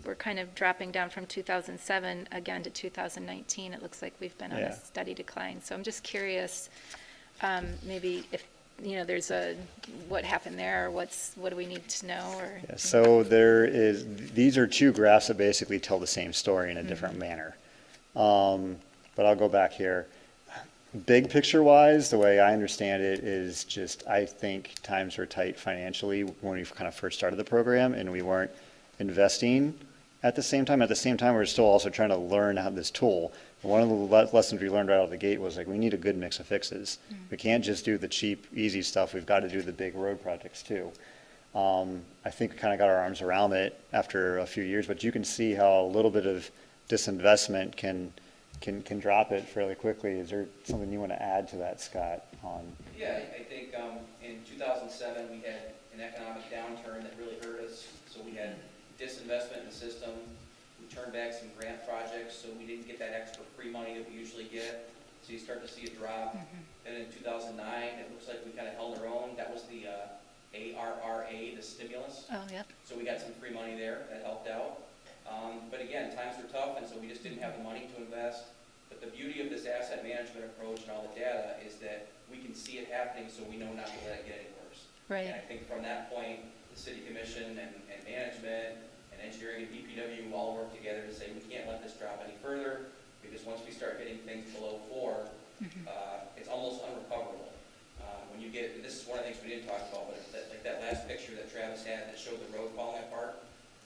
we're kind of dropping down from 2007 again to 2019. It looks like we've been on Yeah. a steady decline. So I'm just curious, maybe if, there's what happened there, or what do we need to know, or? Yeah, so these are 2 graphs that basically tell the same story in a different manner. But I'll go back here. Big picture wise, the way I understand it is just, I think times were tight financially when we kind of first started the program and we weren't investing at the same time. At the same time, we're still also trying to learn how this tool. One of the lessons we learned right out of the gate was like, we need a good mix of fixes. We can't just do the cheap, easy stuff. We've got to do the big road projects too. I think we kind of got our arms around it after a few years, but you can see how a little bit of disinvestment can drop it fairly quickly. Is there something you want to add to that, Scott? Yeah, I think in 2007, we had an economic downturn that really hurt us. So we had disinvestment in the system. We turned back some grant projects, so we didn't get that extra free money that we usually get. So you start to see a drop. And in 2009, it looks like we kind of held our own. That was the ARRA, the stimulus. Oh, yep. So we got some free money there. That helped out. But again, times were tough, and so we just didn't have the money to invest. But the beauty of this asset management approach and all the data is that we can see it happening, so we know not to let it get any worse. Right. And I think from that point, the city commission and management and engineering and DPW all work together to say we can't let this drop any further, because once we start hitting things below 4, it's almost unrecoverable. When you get, this is one of the things we didn't talk about, but like that last picture that Travis had that showed the road falling apart.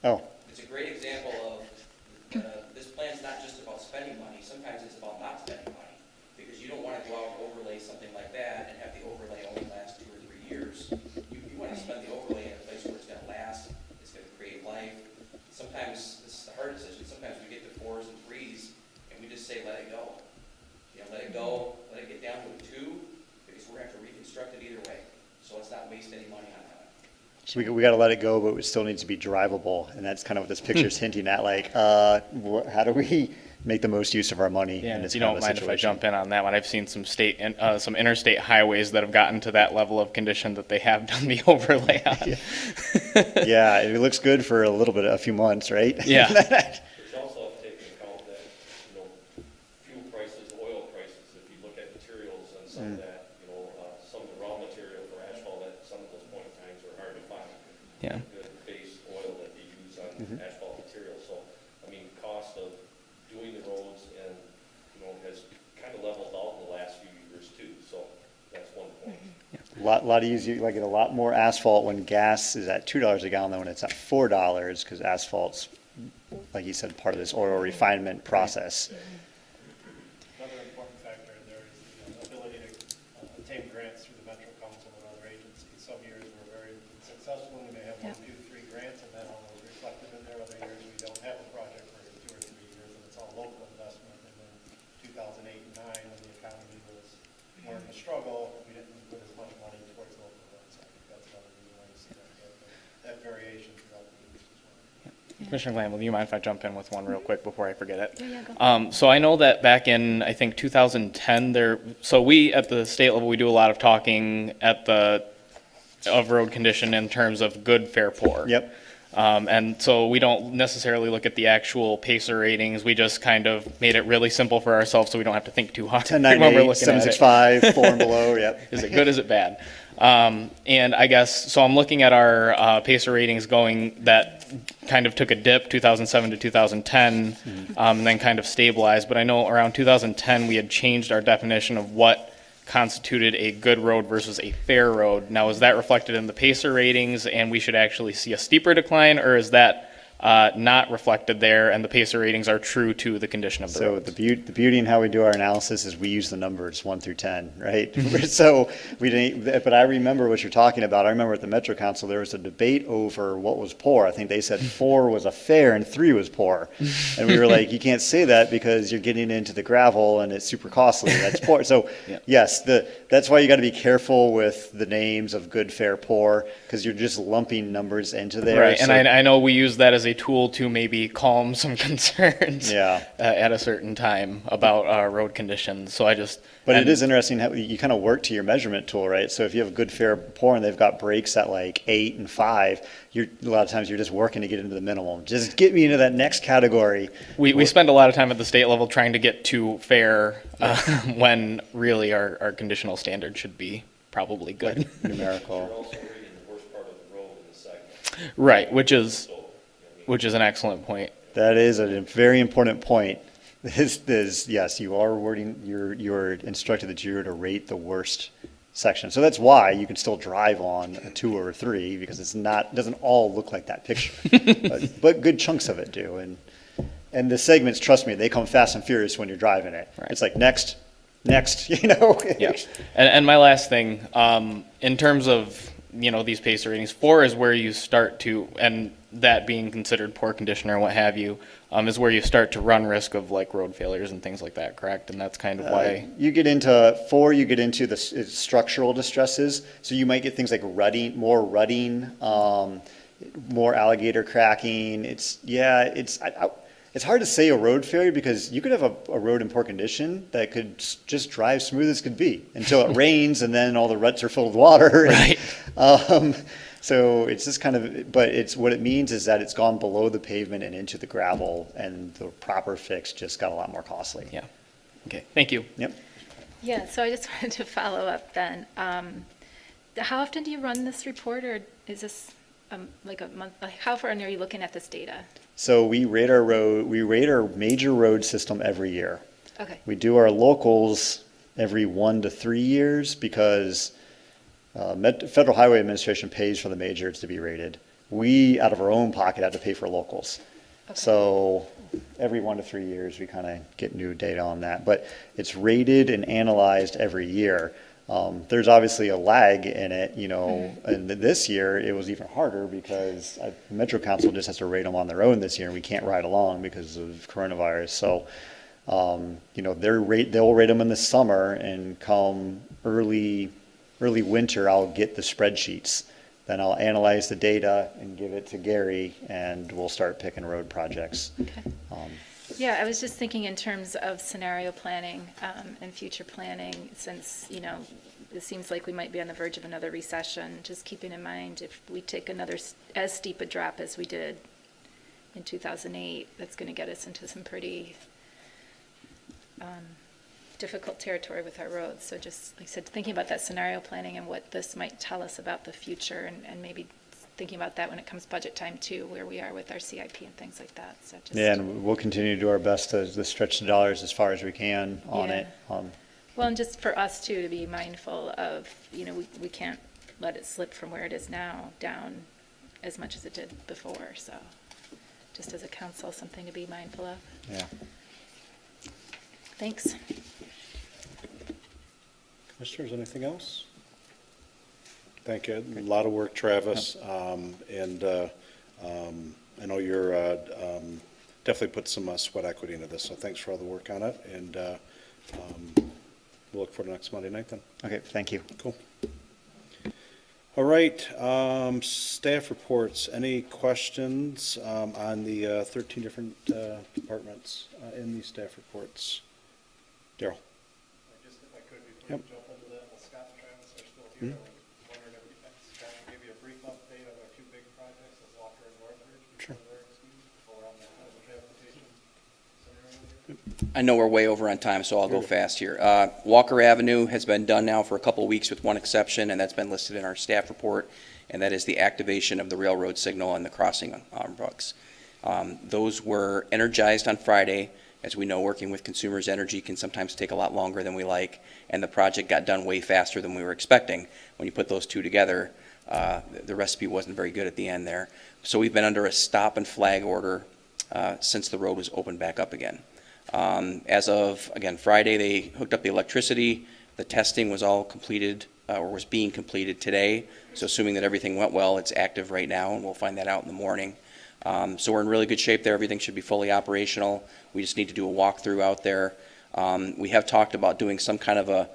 Oh, It's a great example of this plan's not just about spending money. Sometimes it's about not spending money, because you don't want to go out and overlay something like that and have the overlay only last 2 or 3 years. You want to spend the overlay in a place where it's going to last, it's going to create life. Sometimes this is the hard decision. Sometimes we get to 4s and 3s and we just say let it go. Let it go, let it get down to a 2, because we're going to have to reconstruct it either way. So let's not waste any money on that. we got to let it go, but it still needs to be drivable. And that's kind of what this picture's hinting at, like, how do we make the most use of our money. Yeah, in and this if you kind don't of a mind if I situation. jump in on that one, I've seen some state and some interstate highways that have gotten to that level of condition that they have done the overlay on. Yeah, it looks good for a few months, right? Yeah. But you also have to take into account that, fuel prices, oil prices, if you look at materials and some of that, some of the raw material for asphalt at some of those point in times are hard to find. Yeah. Good base oil that they use on asphalt material. So, I mean, cost of doing the roads and, has kind of leveled out in the last few years too. So that's one point. Lot easier, like get a lot more asphalt when gas is at $2 a gallon than when it's at $4, because asphalt's, like you said, part of this oil refinement process. Another important factor in there is the ability to obtain grants through the Metro Council and other agencies. Some years we're very successful, and we may have 1, 2, 3 grants, and that all is reflected in there. Other years we don't have a project for 2 or 3 years, and it's all local investment. And then 2008 and 9, when the economy was more in the struggle, we didn't put as much money towards local events. I think that's another reason why you see that variation throughout the years as well. Commissioner Glamble, do you mind if I jump in with one real quick before I forget it? Yeah, go. So I know that back in, I think, 2010, so we, at the state level, we do a lot of talking of road condition in terms of good, fair, poor. Yep. And so we don't necessarily look at the actual PACER ratings. We just kind of made it really simple for ourselves so we don't have to think too hard when we're 1098, looking at it. 765, 4 and below, yep. Is it good, is it bad? And I guess, so I'm looking at our PACER ratings going, that kind of took a dip, 2007 to 2010, and then kind of stabilized. But I know around 2010, we had changed our definition of what constituted a good road versus a fair road. Now, is that reflected in the PACER ratings, and we should actually see a steeper decline, or is that not reflected there, and the PACER ratings are true to the condition of the So roads? the beauty in how we do our analysis is we use the numbers 1 through 10, right? So we didn't, but I remember what you're talking about. I remember at the Metro Council, there was a debate over what was poor. I think they said 4 was a fair and 3 was poor. And we were like, you can't say that because you're getting into the gravel and it's super costly. That's poor. So Yeah. yes, that's why you got to be careful with the names of good, fair, poor, because you're just lumping numbers into there. Right, and So- I know we use that as a tool to maybe calm some concerns Yeah. at a certain time about road conditions. So I just. But and- it is interesting how you kind of work to your measurement tool, right? So if you have a good, fair, poor, and they've got breaks at like 8 and 5, a lot of times you're just working to get into the minimum. Just get me into that next category. We spend a lot of time at the state level trying to get to fair when really our conditional standard should be probably good. You're Numerical. also rating the worst part of the road in the segment. Right, which is an excellent point. That is a very important point. Yes, you are wording, you're instructed that you're to rate the worst section. So that's why you can still drive on a 2 or a 3, because it doesn't all look like that picture. but good chunks of it do. And the segments, trust me, they come fast and furious when you're driving it. Right. It's like next, you know? Yeah, and my last thing, in terms of, these PACER ratings, 4 is where you start to, and that being considered poor condition or what have you, is where you start to run risk of like road failures and things like that, correct? And that's kind of why. You get into 4, you get into the structural distresses. So you might get things like rutting, more alligator cracking. It's hard to say a road failure because you could have a road in poor condition that could just drive smooth as could be until it rains and then all the ruts are filled with water. Right. So it's just kind of, but what it means is that it's gone below the pavement and into the gravel, and the proper fix just got a lot more costly. Yeah. Okay, thank you. Yep. Yeah, so I just wanted to follow up then. How often do you run this report, or is this like a month? Like how far are you looking at this data? So we rate our major road system every year. Okay. We do our locals every 1 to 3 years because Federal Highway Administration pays for the majors to be rated. We, out of our own pocket, have to pay for locals. Okay. So every 1 to 3 years, we kind of get new data on that. But it's rated and analyzed every year. There's obviously a lag in it, and this year it was even harder because the Metro Council just has to rate them on their own this year, and we can't ride along because of coronavirus. So, they'll rate them in the summer, and come early winter, I'll get the spreadsheets. Then I'll analyze the data and give it to Gary, and we'll start picking road projects. Okay. Yeah, I was just thinking in terms of scenario planning and future planning, since, it seems like we might be on the verge of another recession, just keeping in mind if we take another as steep a drop as we did in 2008, that's going to get us into some pretty difficult territory with our roads. So just, like I said, thinking about that scenario planning and what this might tell us about the future, and maybe thinking about that when it comes budget time too, where we are with our CIP and things like that. So just, Yeah, and we'll continue to do our best to stretch the dollars as far as we can on Yeah. it. well, and just for us too, to be mindful of, we can't let it slip from where it is now down as much as it did before. So just as a council, something to be mindful of. Yeah. Thanks. Commissioners, anything else? Thank you. A lot of work, Travis. And I know you're definitely put some sweat equity into this, so thanks for all the work on it. And we'll look for the next Monday night then. Okay, thank you. Cool. All right, staff reports. Any questions on the 13 different departments in these staff reports? Daryl? Just if I could, before Yep. we jump into that, while Scott and Travis are still here, I was wondering if Scott can give you a brief update of our two big projects, the Walker and Northridge, before they're excused, before we're on the transportation scenario here. I know we're way over on time, so I'll go fast here. Walker Avenue has been done now for a couple of weeks with one exception, and that's been listed in our staff report, and that is the activation of the railroad signal and the crossing books. Those were energized on Friday. As we know, working with Consumers Energy can sometimes take a lot longer than we like, and the project got done way faster than we were expecting. When you put those two together, the recipe wasn't very good at the end there. So we've been under a stop and flag order since the road was opened back up again. As of, again, Friday, they hooked up the electricity. The testing was all completed, or was being completed today. So assuming that everything went well, it's active right now, and we'll find that out in the morning. So we're in really good shape there. Everything should be fully operational. We just need to do a walkthrough out there. We have talked about doing some kind of a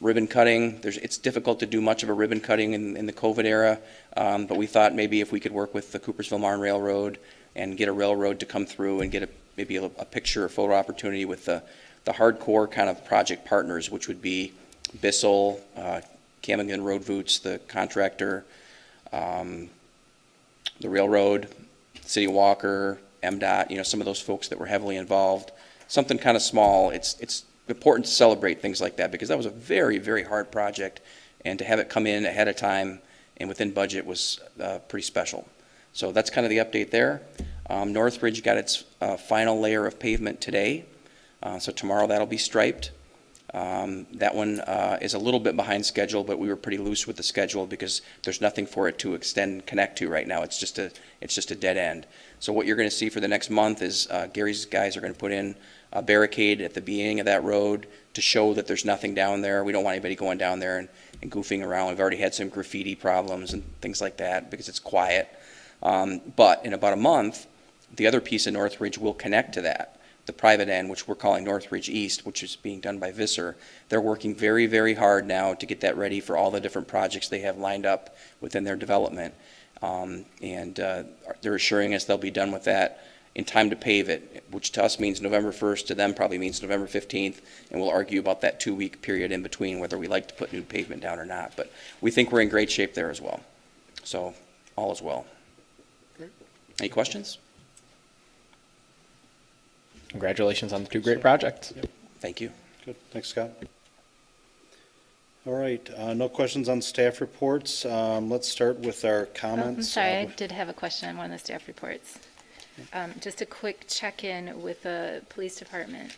ribbon cutting. It's difficult to do much of a ribbon cutting in the COVID era, but we thought maybe if we could work with the Coopersville-Marne Railroad and get a railroad to come through and get maybe a picture or photo opportunity with the hardcore kind of project partners, which would be Bissell, Camden Road Voots, the contractor, the railroad, City of Walker, MDOT, some of those folks that were heavily involved. Something kind of small. It's important to celebrate things like that because that was a very, very hard project, and to have it come in ahead of time and within budget was pretty special. So that's kind of the update there. Northridge got its final layer of pavement today, so tomorrow that'll be striped. That one is a little bit behind schedule, but we were pretty loose with the schedule because there's nothing for it to extend and connect to right now. It's just a dead end. So what you're going to see for the next month is Gary's guys are going to put in a barricade at the beginning of that road to show that there's nothing down there. We don't want anybody going down there and goofing around. We've already had some graffiti problems and things like that because it's quiet. But in about a month, the other piece of Northridge will connect to that. The private end, which we're calling Northridge East, which is being done by Visser. They're working very, very hard now to get that ready for all the different projects they have lined up within their development. And they're assuring us they'll be done with that in time to pave it, which to us means November 1st, to them probably means November 15th, and we'll argue about that 2-week period in between, whether we like to put new pavement down or not. But we think we're in great shape there as well. So all is well. Any questions? Congratulations on the two great projects. Thank you. Good. Thanks, Scott. All right, no questions on staff reports. Let's start with our comments. I'm sorry, I did have a question on one of the staff reports. Just a quick check-in with the police department.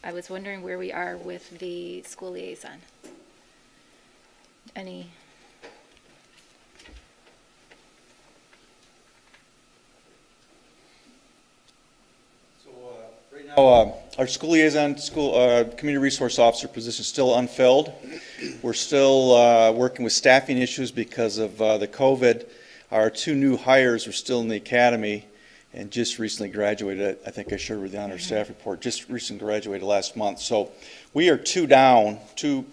I was wondering where we are with the school liaison. Any? Our school liaison, community resource officer position is still unfilled. We're still working with staffing issues because of the COVID. Our two new hires are still in the academy and just recently graduated. I think I shared with you on our staff report, just recently graduated last month. So we are two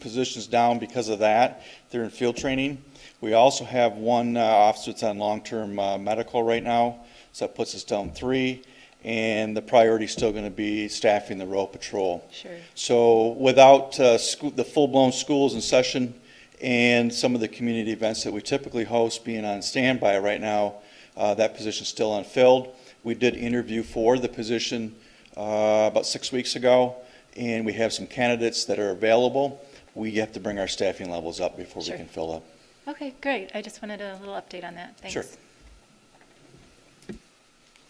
positions down because of that. They're in field training. We also have one officer that's on long-term medical right now, so that puts us down 3. and the priority is still going to be staffing the road patrol. Sure. So without the full-blown schools in session and some of the community events that we typically host being on standby right now, that position is still unfilled. We did interview for the position about 6 weeks ago, and we have some candidates that are available. We have to bring our staffing levels up before Sure. we can fill up. Okay, great. I just wanted a little update on that. Thanks. Sure.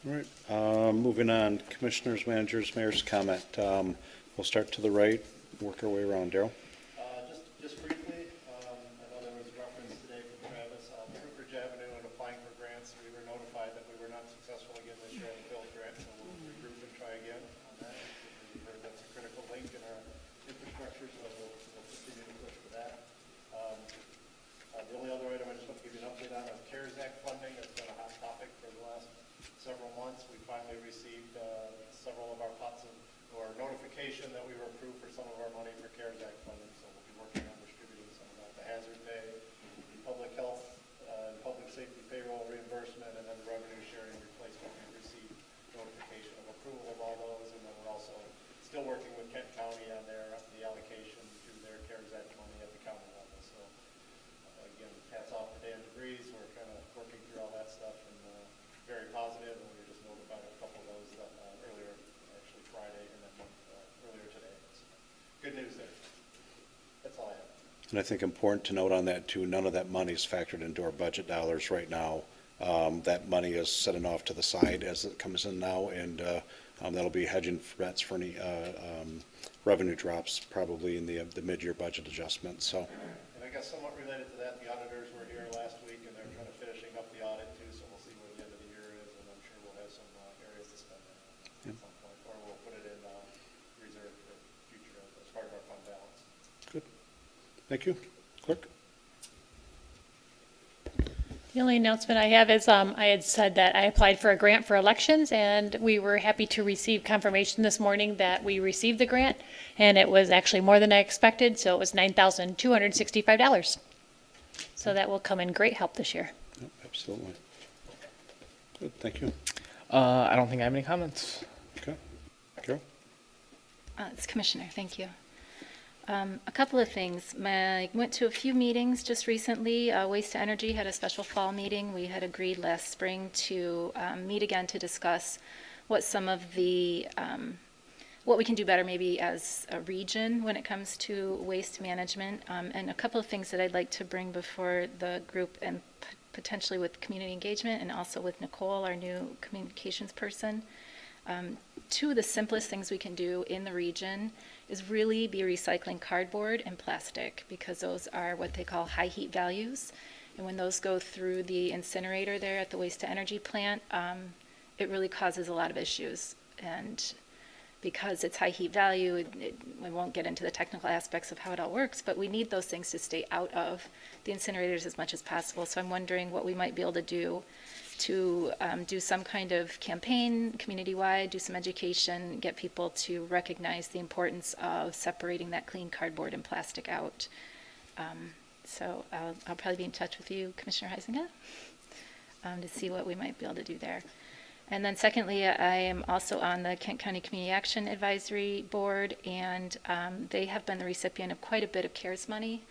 All right, moving on, commissioners, managers, mayor's comment. We'll start to the right, work our way around. Daryl? Just briefly, I know there was reference today from Travis on Brookridge Avenue and applying for grants. We were notified that we were not successful again this year on the Build grant, so we'll regroup and try again on that. We heard that's a critical link in our infrastructure, so we'll continue to push for that. The only other item I just want to give you an update on is CARES Act funding. It's been a hot topic for the last several months. We finally received several of our or notification that we were approved for some of our money for CARES Act funding, so we'll be working on distributing some of that, the hazard pay, the public health, and public safety payroll reimbursement, and then the revenue sharing replacement. We received notification of approval of all those, and then we're also still working with Kent County on the allocation to their CARES Act money at the county level. So again, hats off to Dan DeVries. We're kind of working through all that stuff, and very positive, and we were just notified of a couple of those earlier, actually Friday, and then earlier today. So, good news there. That's all I have. And I think important to note on that too, none of that money is factored into our budget dollars right now. That money is setting off to the side as it comes in now, and that'll be hedging bets for any revenue drops probably in the mid-year budget adjustment. So. And I guess somewhat related to that, the auditors were here last week, and they're kind of finishing up the audit too, so we'll see where the end of the year is, and I'm sure we'll have some areas to spend that on at some point, or we'll put it in reserve for future as part of our fund balance. Good. Thank you. Clerk? The only announcement I have is I had said that I applied for a grant for elections, and we were happy to receive confirmation this morning that we received the grant, and it was actually more than I expected, so it was $9,265. So that will come in great help this year. Yep, absolutely. Good, thank you. I don't think I have any comments. Okay. Carol? It's Commissioner, thank you. A couple of things. I went to a few meetings just recently. Waste to Energy had a special fall meeting. We had agreed last spring to meet again to discuss what some of the, what we can do better maybe as a region when it comes to waste management. And a couple of things that I'd like to bring before the group and potentially with community engagement and also with Nicole, our new communications person. Two of the simplest things we can do in the region is really be recycling cardboard and plastic, because those are what they call high heat values. And when those go through the incinerator there at the waste to energy plant, it really causes a lot of issues. And because it's high heat value, we won't get into the technical aspects of how it all works, but we need those things to stay out of the incinerators as much as possible. So I'm wondering what we might be able to do some kind of campaign community-wide, do some education, get people to recognize the importance of separating that clean cardboard and plastic out. So I'll probably be in touch with you, Commissioner Heisinger, to see what we might be able to do there. And then secondly, I am also on the Kent County Community Action Advisory Board, and they have been the recipient of quite a bit of CARES money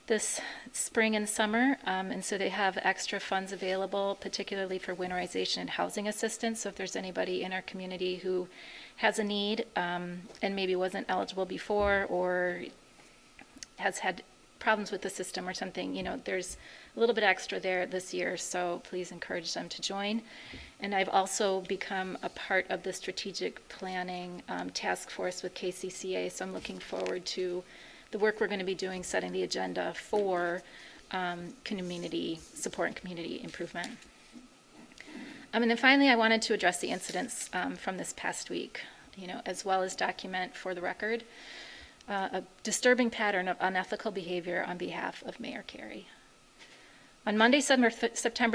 this spring and summer, and so they have extra funds available, particularly for winterization and housing assistance. So if there's anybody in our community who has a need and maybe wasn't eligible before or has had problems with the system or something, you know, there's a little bit extra there this year, so please encourage them to join. And I've also become a part of the strategic planning task force with KCCA, so I'm looking forward to the work we're going to be doing, setting the agenda for community support and community improvement. And then finally, I wanted to address the incidents from this past week, you know, as well as document for the record a disturbing pattern of unethical behavior on behalf of Mayor Carey. On Monday, September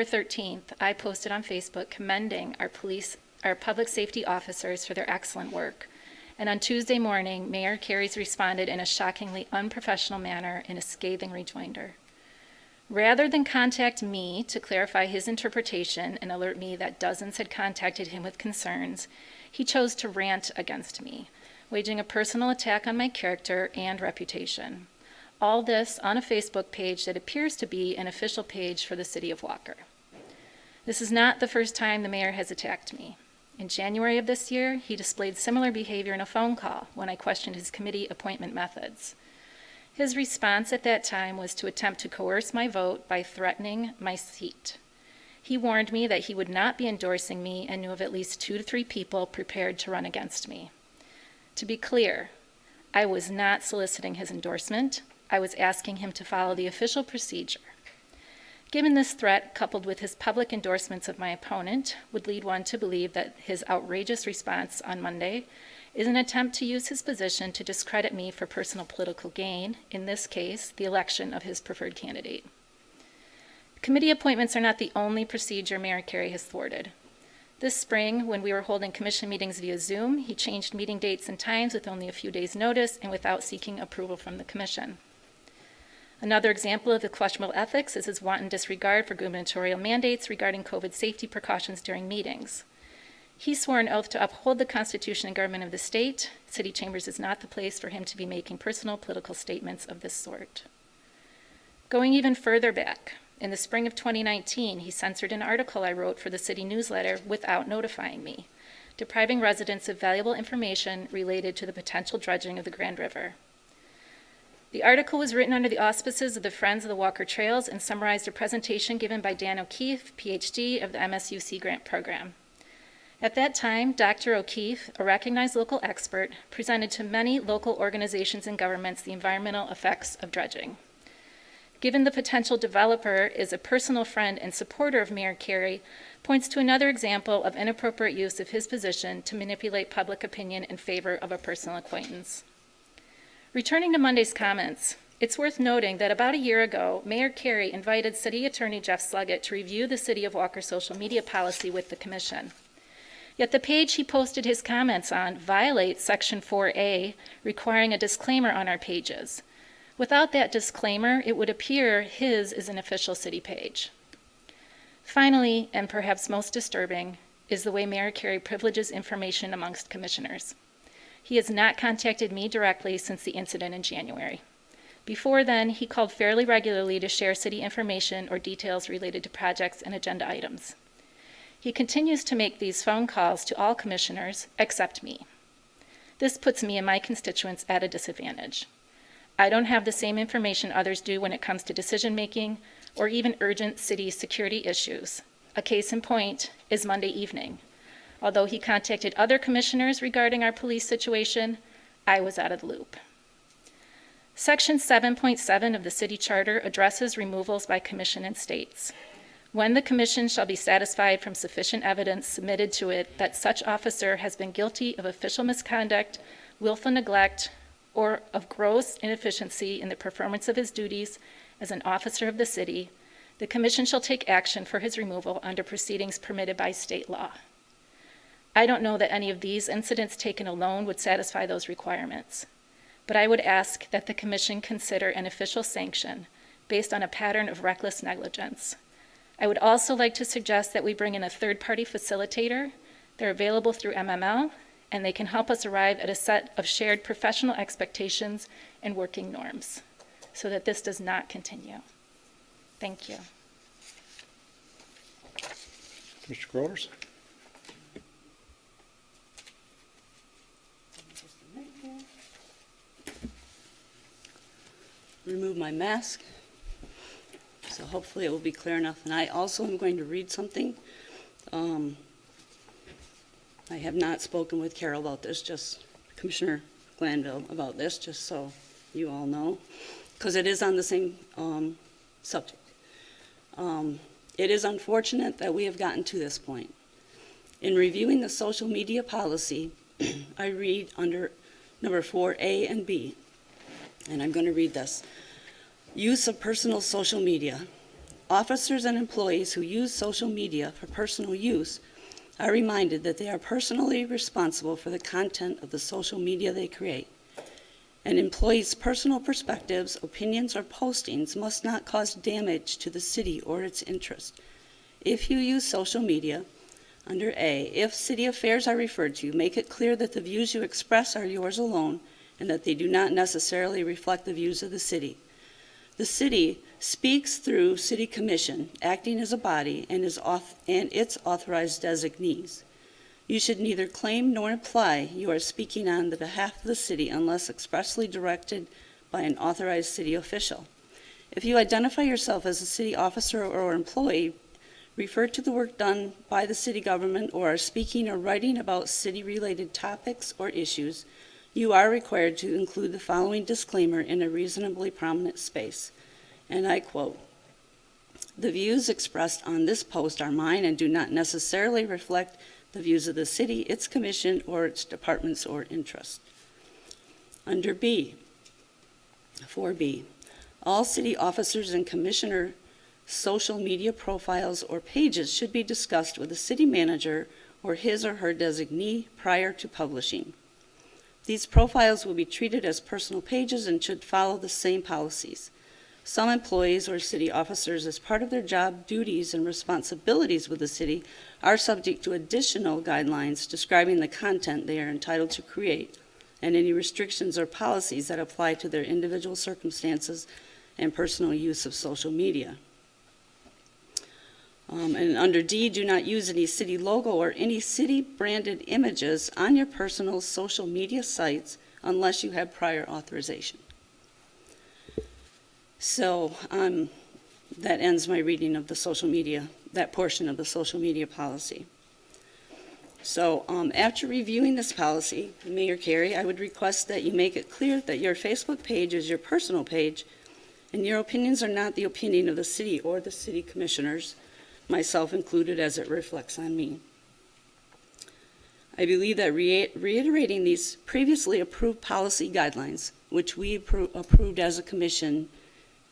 13th, I posted on Facebook commending our public safety officers for their excellent work. And on Tuesday morning, Mayor Carey's responded in a shockingly unprofessional manner in a scathing rejoinder. Rather than contact me to clarify his interpretation and alert me that dozens had contacted him with concerns, he chose to rant against me, waging a personal attack on my character and reputation. All this on a Facebook page that appears to be an official page for the City of Walker. This is not the first time the mayor has attacked me. In January of this year, he displayed similar behavior in a phone call when I questioned his committee appointment methods. His response at that time was to attempt to coerce my vote by threatening my seat. He warned me that he would not be endorsing me and knew of at least 2 to 3 people prepared to run against me. To be clear, I was not soliciting his endorsement. I was asking him to follow the official procedure. Given this threat, coupled with his public endorsements of my opponent, would lead one to believe that his outrageous response on Monday is an attempt to use his position to discredit me for personal political gain, in this case, the election of his preferred candidate. Committee appointments are not the only procedure Mayor Carey has thwarted. This spring, when we were holding commission meetings via Zoom, he changed meeting dates and times with only a few days' notice and without seeking approval from the commission. Another example of the questionable ethics is his wanton disregard for gubernatorial mandates regarding COVID safety precautions during meetings. He swore an oath to uphold the Constitution and government of the state. City Chambers is not the place for him to be making personal political statements of this sort. Going even further back, in the spring of 2019, he censored an article I wrote for the city newsletter without notifying me, depriving residents of valuable information related to the potential dredging of the Grand River. The article was written under the auspices of the Friends of the Walker Trails and summarized a presentation given by Dan O'Keefe, PhD, of the MSU Sea Grant Program. At that time, Dr. O'Keefe, a recognized local expert, presented to many local organizations and governments the environmental effects of dredging. Given the potential developer is a personal friend and supporter of Mayor Carey, points to another example of inappropriate use of his position to manipulate public opinion in favor of a personal acquaintance. Returning to Monday's comments, it's worth noting that about a year ago, Mayor Carey invited City Attorney Jeff Sluggett to review the City of Walker social media policy with the Commission. Yet the page he posted his comments on violates Section 4A, requiring a disclaimer on our pages. Without that disclaimer, it would appear his is an official city page. Finally, and perhaps most disturbing, is the way Mayor Carey privileges information amongst commissioners. He has not contacted me directly since the incident in January. Before then, he called fairly regularly to share city information or details related to projects and agenda items. He continues to make these phone calls to all commissioners except me. This puts me and my constituents at a disadvantage. I don't have the same information others do when it comes to decision-making or even urgent city security issues. A case in point is Monday evening. Although he contacted other commissioners regarding our police situation, I was out of the loop. Section 7.7 of the city charter addresses removals by commission and states. When the commission shall be satisfied from sufficient evidence submitted to it that such officer has been guilty of official misconduct, willful neglect, or of gross inefficiency in the performance of his duties as an officer of the city, the commission shall take action for his removal under proceedings permitted by state law. I don't know that any of these incidents taken alone would satisfy those requirements, but I would ask that the commission consider an official sanction based on a pattern of reckless negligence. I would also like to suggest that we bring in a third-party facilitator. They're available through MML, and they can help us arrive at a set of shared professional expectations and working norms so that this does not continue. Thank you. Mr. Groders? Remove my mask, so hopefully it will be clear enough. And I also am going to read something. I have not spoken with Carol about this, just Commissioner Glanville about this, just so you all know, because it is on the same subject. It is unfortunate that we have gotten to this point. In reviewing the social media policy, I read under number 4A and B, and I'm going to read this. Use of personal social media. Officers and employees who use social media for personal use are reminded that they are personally responsible for the content of the social media they create. An employee's personal perspectives, opinions, or postings must not cause damage to the city or its interest. If you use social media, under A, if city affairs are referred to, make it clear that the views you express are yours alone and that they do not necessarily reflect the views of the city. The city speaks through City Commission, acting as a body, and its authorized designees. You should neither claim nor imply you are speaking on the behalf of the city unless expressly directed by an authorized city official. If you identify yourself as a city officer or employee, refer to the work done by the city government, or are speaking or writing about city-related topics or issues, you are required to include the following disclaimer in a reasonably prominent space. And I quote, "The views expressed on this post are mine and do not necessarily reflect the views of the city, its commission, or its departments or interests." Under B, 4B, all city officers and commissioner social media profiles or pages should be discussed with the city manager or his or her designee prior to publishing. These profiles will be treated as personal pages and should follow the same policies. Some employees or city officers, as part of their job duties and responsibilities with the city, are subject to additional guidelines describing the content they are entitled to create and any restrictions or policies that apply to their individual circumstances and personal use of social media. And under D, do not use any city logo or any city-branded images on your personal social media sites unless you have prior authorization. So that ends my reading of the social media, that portion of the social media policy. So after reviewing this policy, Mayor Carey, I would request that you make it clear that your Facebook page is your personal page and your opinions are not the opinion of the city or the city commissioners, myself included, as it reflects on me. I believe that reiterating these previously approved policy guidelines, which we approved as a commission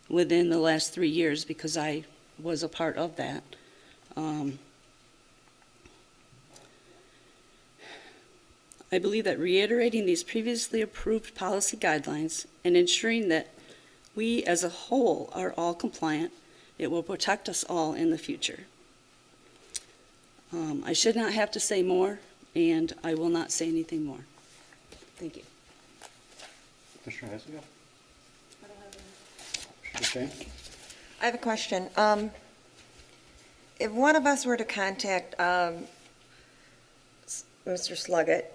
within the last 3 years because I was a part of that, I believe that reiterating these previously approved policy guidelines and ensuring that we as a whole are all compliant, it will protect us all in the future. I should not have to say more, and I will not say anything more. Thank you. Commissioner Heisel? Okay. I have a question. If one of us were to contact Mr. Sluggett,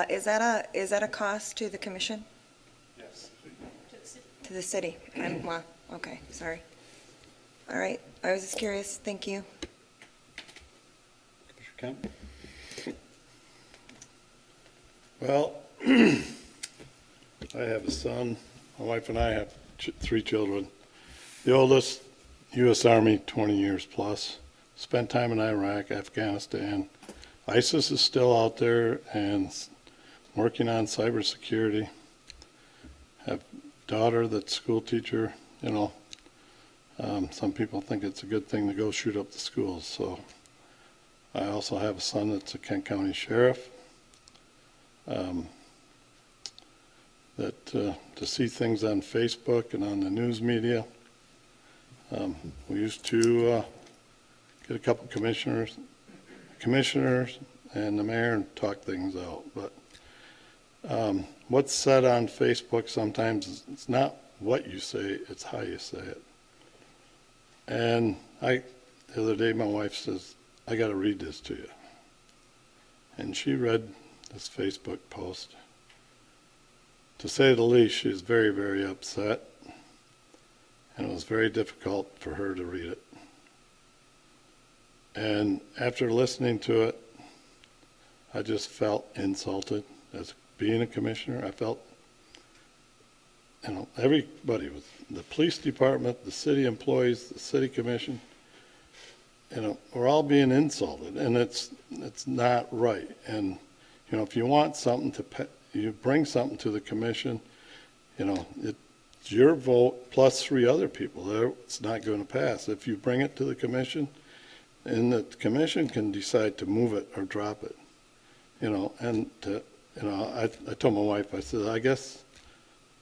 is that a cost to the commission? Yes. To the city? Well, okay, sorry. All right, I was just curious. Thank you. Commissioner Kemp? Well, I have a son. My wife and I have 3 children. The oldest, U.S. Army, 20 years plus. Spent time in Iraq, Afghanistan. ISIS is still out there and working on cybersecurity. Have a daughter that's a school teacher. You know, some people think it's a good thing to go shoot up the schools. So I also have a son that's a Kent County sheriff. To see things on Facebook and on the news media. We used to get a couple commissioners and the mayor and talk things out. But what's said on Facebook sometimes, it's not what you say, it's how you say it. And the other day my wife says, "I got to read this to you." And she read this Facebook post. To say the least, she's very, very upset, and it was very difficult for her to read it. And after listening to it, I just felt insulted. As being a commissioner, I felt, you know, everybody, with the police department, the city employees, the city commission, you know, we're all being insulted, and it's not right. And, you know, if you want something you bring something to the commission, you know, it's your vote plus 3 other people. It's not going to pass. If you bring it to the commission, and the commission can decide to move it or drop it, you know. And I told my wife, I said, I guess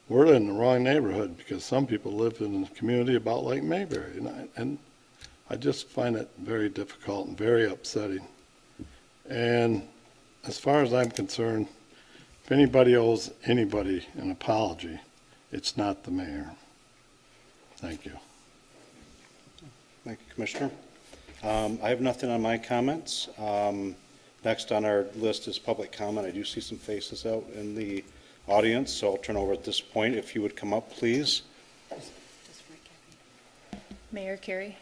we're in the wrong neighborhood because some people live in a community about like Mayberry. And I just find it very difficult and very upsetting. And as far as I'm concerned, if anybody owes anybody an apology, it's not the mayor. Thank you. Thank you, Commissioner. I have nothing on my comments. Next on our list is public comment. I do see some faces out in the audience, so I'll turn over at this point. If you would come up, please. Mayor Carey,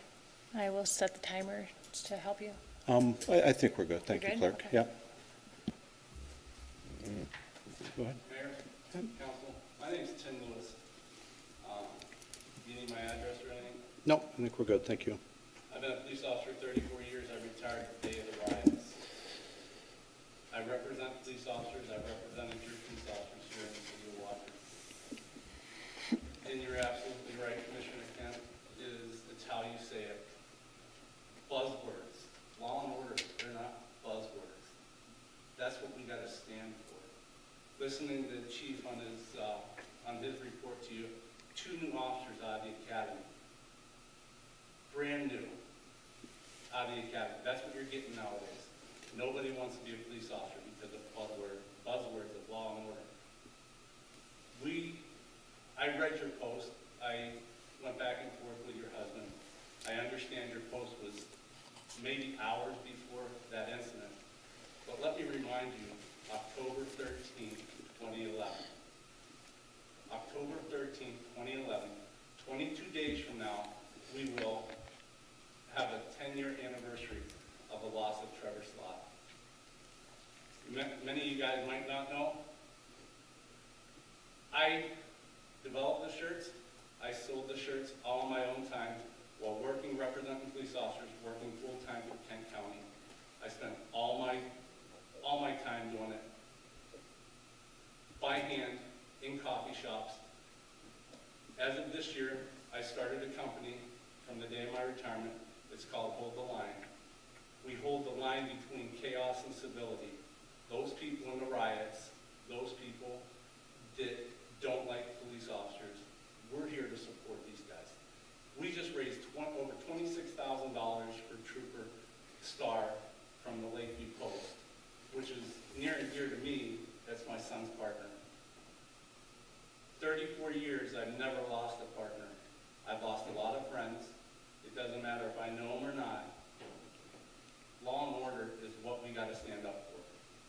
I will set the timer to help you. I think we're good. Thank We're you, good? Clerk. Okay. Yep. Go ahead. Mayor, Council, my name's Tim Lewis. Do you need my address or anything? No, I think we're good. Thank you. I've been a police officer 34 years. I retired the day of the riots. I represent police officers. I've represented your police officers here in the city of Walker. And you're absolutely right, Commissioner Kent, it's how you say it. Buzzwords. Law and order, they're not buzzwords. That's what we gotta stand for. Listening to the chief on his report to you, 2 new officers out of the academy. Brand new out of the academy. That's what you're getting nowadays. Nobody wants to be a police officer because of buzzwords of law and order. I read your post. I went back and forth with your husband. I understand your post was maybe hours before that incident. But let me remind you, October 13th, 2011. October 13th, 2011, 22 days from now, we will have a 10-year anniversary of the loss of Trevor Slott. Many of you guys might not know, I developed the shirts, I sold the shirts all on my own time while working, representing police officers, working full-time for Kent County. I spent all my time doing it by hand in coffee shops. As of this year, I started a company from the day of my retirement. It's called Hold the Line. We hold the line between chaos and civility. Those people in the riots, those people that don't like police officers, we're here to support these guys. We just raised over $26,000 for Trooper Star from the Lakeview Post, which is near and dear to me. That's my son's partner. 34 years, I've never lost a partner. I've lost a lot of friends. It doesn't matter if I know them or not. Law and order is what we got to stand up for.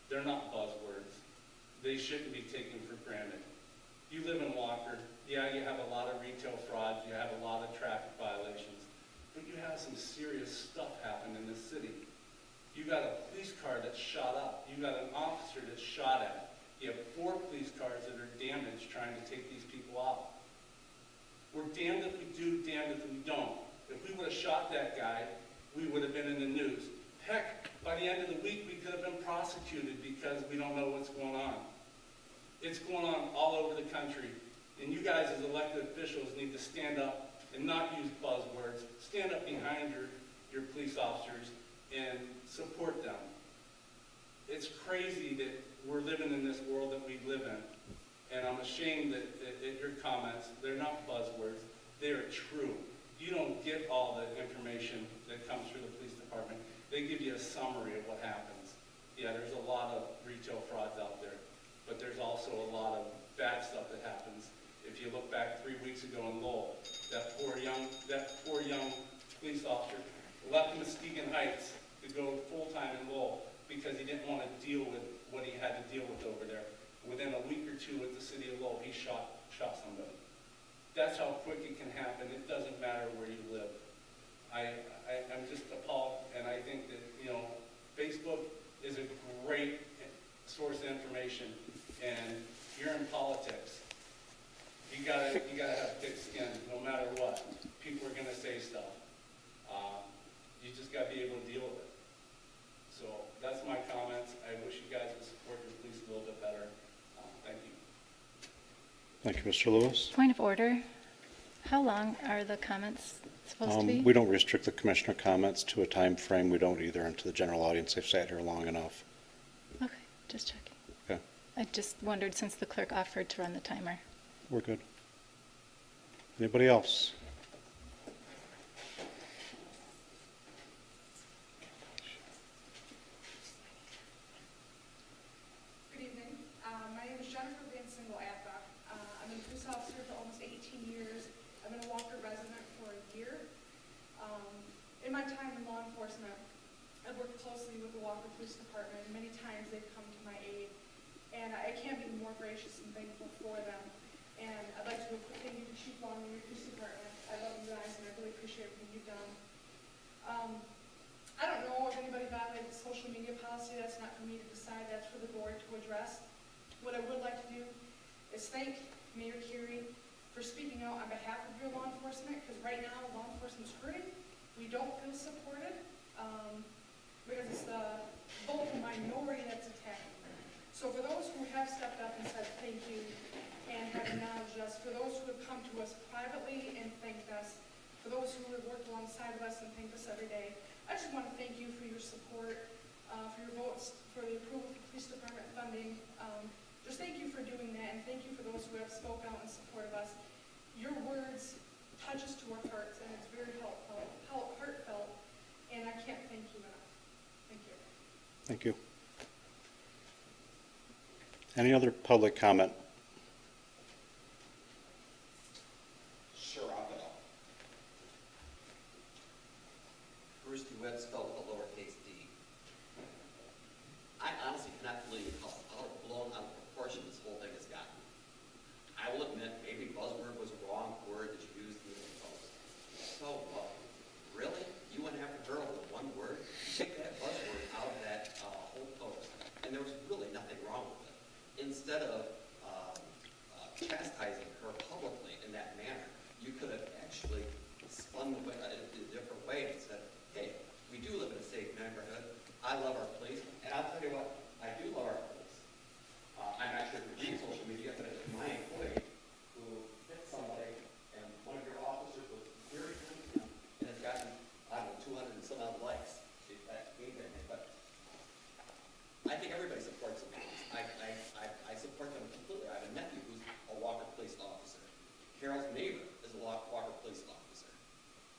They're not buzzwords. They shouldn't be taken for granted. You live in Walker. Yeah, you have a lot of retail frauds. You have a lot of traffic violations. But you have some serious stuff happen in this city. You got a police car that's shot up. You got an officer that's shot at. You have 4 police cars that are damaged trying to take these people out. We're damned if we do, damned if we don't. If we would have shot that guy, we would have been in the news. Heck, by the end of the week, we could have been prosecuted because we don't know what's going on. It's going on all over the country. And you guys as elected officials need to stand up and not use buzzwords. Stand up behind your police officers and support them. It's crazy that we're living in this world that we live in. And I'm ashamed that your comments, they're not buzzwords, they're true. You don't get all the information that comes through the police department. They give you a summary of what happens. Yeah, there's a lot of retail frauds out there, but there's also a lot of bad stuff that happens. If you look back 3 weeks ago in Lowell, that poor young police officer left Muskegon Heights to go full-time in Lowell because he didn't want to deal with what he had to deal with over there. Within a week or 2 at the city of Lowell, he shot somebody. That's how quick it can happen. It doesn't matter where you live. I'm just appalled, and I think that, Facebook is a great source of information, and you're in politics. You gotta have thick skin, no matter what. People are gonna say stuff. You just gotta be able to deal with it. So that's my comments. I wish you guys would support your police a little bit better. Thank you. Thank you, Mr. Lewis. Point of order. How long are the comments supposed to be? We don't restrict the commissioner comments to a time frame. We don't either into the general audience. They've sat here long enough. Okay, just checking. Okay. I just wondered since the clerk offered to run the timer. we're good. Anybody else? Good evening. My name is Jennifer Van Single Atba. I'm a police officer for almost 18 years. I've been a Walker resident for a year. In my time in law enforcement, I've worked closely with the Walker Police Department, and many times they've come to my aid. And I can't be more gracious and thankful for them. And I'd like to do a quick thank you to Chief Long and your police department. I love you guys, and I really appreciate everything you've done. I don't know if anybody violated the social media policy. That's not for me to decide. That's for the board to address. What I would like to do is thank Mayor Curie for speaking out on behalf of your law enforcement, because right now law enforcement's hurting. We don't feel supported because it's the vocal minority that's attacked. So for those who have stepped up and said thank you and have acknowledged us, for those who have come to us privately and thanked us, for those who have worked alongside of us and thanked us every day, I just want to thank you for your support, for your votes, for the approval of police department funding. Just thank you for doing that, and thank you for those who have spoken out in support of us. Your words touch us to our hearts, and it's very heartfelt, and I can't thank you enough. Thank you. Thank you. Any other public comment? Sure, I'll go. Bruce DeWitt, spelled with a lowercase d. I honestly cannot believe how blown out of proportion this whole thing has gotten. I will admit, maybe buzzword was the wrong word that you used in the post. So what? Really? You went after her with one word? Take that buzzword out of that whole post. And there was really nothing wrong with it. Instead of chastising her publicly in that manner, you could have actually spun the way, in a different way and said, hey, we do live in a safe neighborhood. I love our police. And I'll tell you what, I do love our police. I'm not sure if you read social media, but it's my employee who hit somebody, and one of your officers was very kind to him, and has gotten, I don't know, 200 and some odd likes. That gave it, but I think everybody supports the police. I support them completely. I have a nephew who's a Walker police officer. Carol's neighbor is a Walker police officer.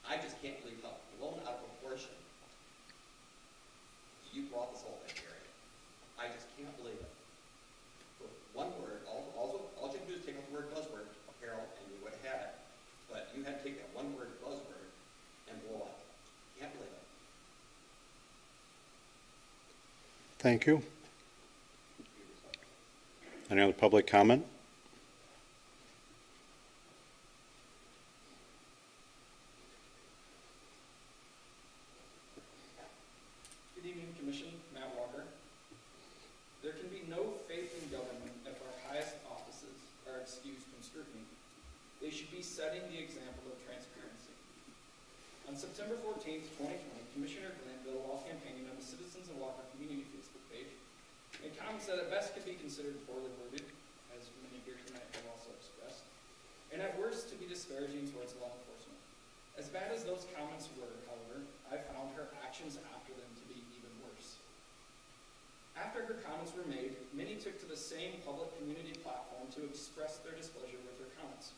I just can't believe how blown out of proportion you brought this whole thing, Gary. I just can't believe it. With one word, all you can do is take out the word buzzword, Carol, and you would have had it. But you had to take that one word buzzword and blow up. Can't believe it. Thank you. Any other public comment? Good evening, Commission. Matt Walker. There can be no faith in government if our highest offices are excused from scrutiny. They should be setting the example of transparency. On September 14th, 2020, Commissioner Glanville, while campaigning on the Citizens of Walker Community Facebook page, made comments that at best could be considered poorly worded, as many here tonight have also expressed, and at worst to be disparaging towards law enforcement. As bad as those comments were, however, I found her actions after them to be even worse. After her comments were made, many took to the same public community platform to express their displeasure with her comments,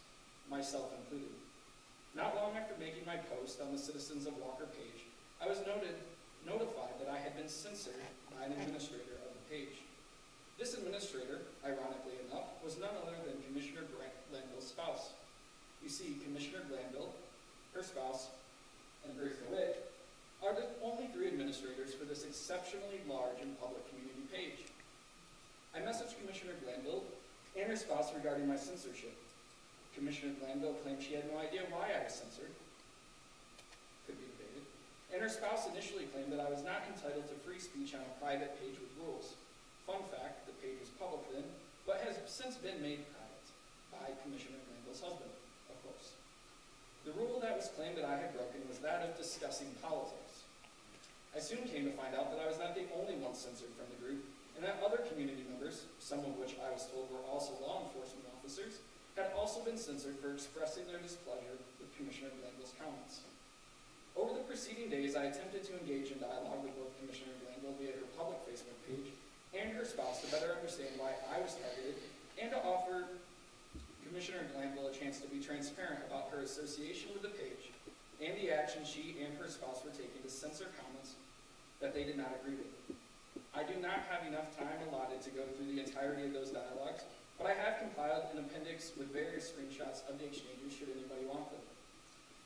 myself included. Not long after making my post on the Citizens of Walker page, I was notified that I had been censored by an administrator of the page. This administrator, ironically enough, was none other than Commissioner Glanville's spouse. You see, Commissioner Glanville, her spouse, and Bruce DeWitt are the only three administrators for this exceptionally large and public community page. I messaged Commissioner Glanville and her spouse regarding my censorship. Commissioner Glanville claimed she had no idea why I was censored. Could be debated. And her spouse initially claimed that I was not entitled to free speech on a private page with rules. Fun fact, the page was public then, but has since been made private by Commissioner Glanville's husband, of course. The rule that was claimed that I had broken was that of discussing politics. I soon came to find out that I was not the only one censored from the group, and that other community members, some of which I was told were also law enforcement officers, had also been censored for expressing their displeasure with Commissioner Glanville's comments. Over the preceding days, I attempted to engage in dialogue with both Commissioner Glanville via her public Facebook page and her spouse to better understand why I was targeted and to offer Commissioner Glanville a chance to be transparent about her association with the page and the action she and her spouse were taking to censor comments that they did not agree with. I do not have enough time allotted to go through the entirety of those dialogues, but I have compiled an appendix with various screenshots of the exchanges should anybody want them.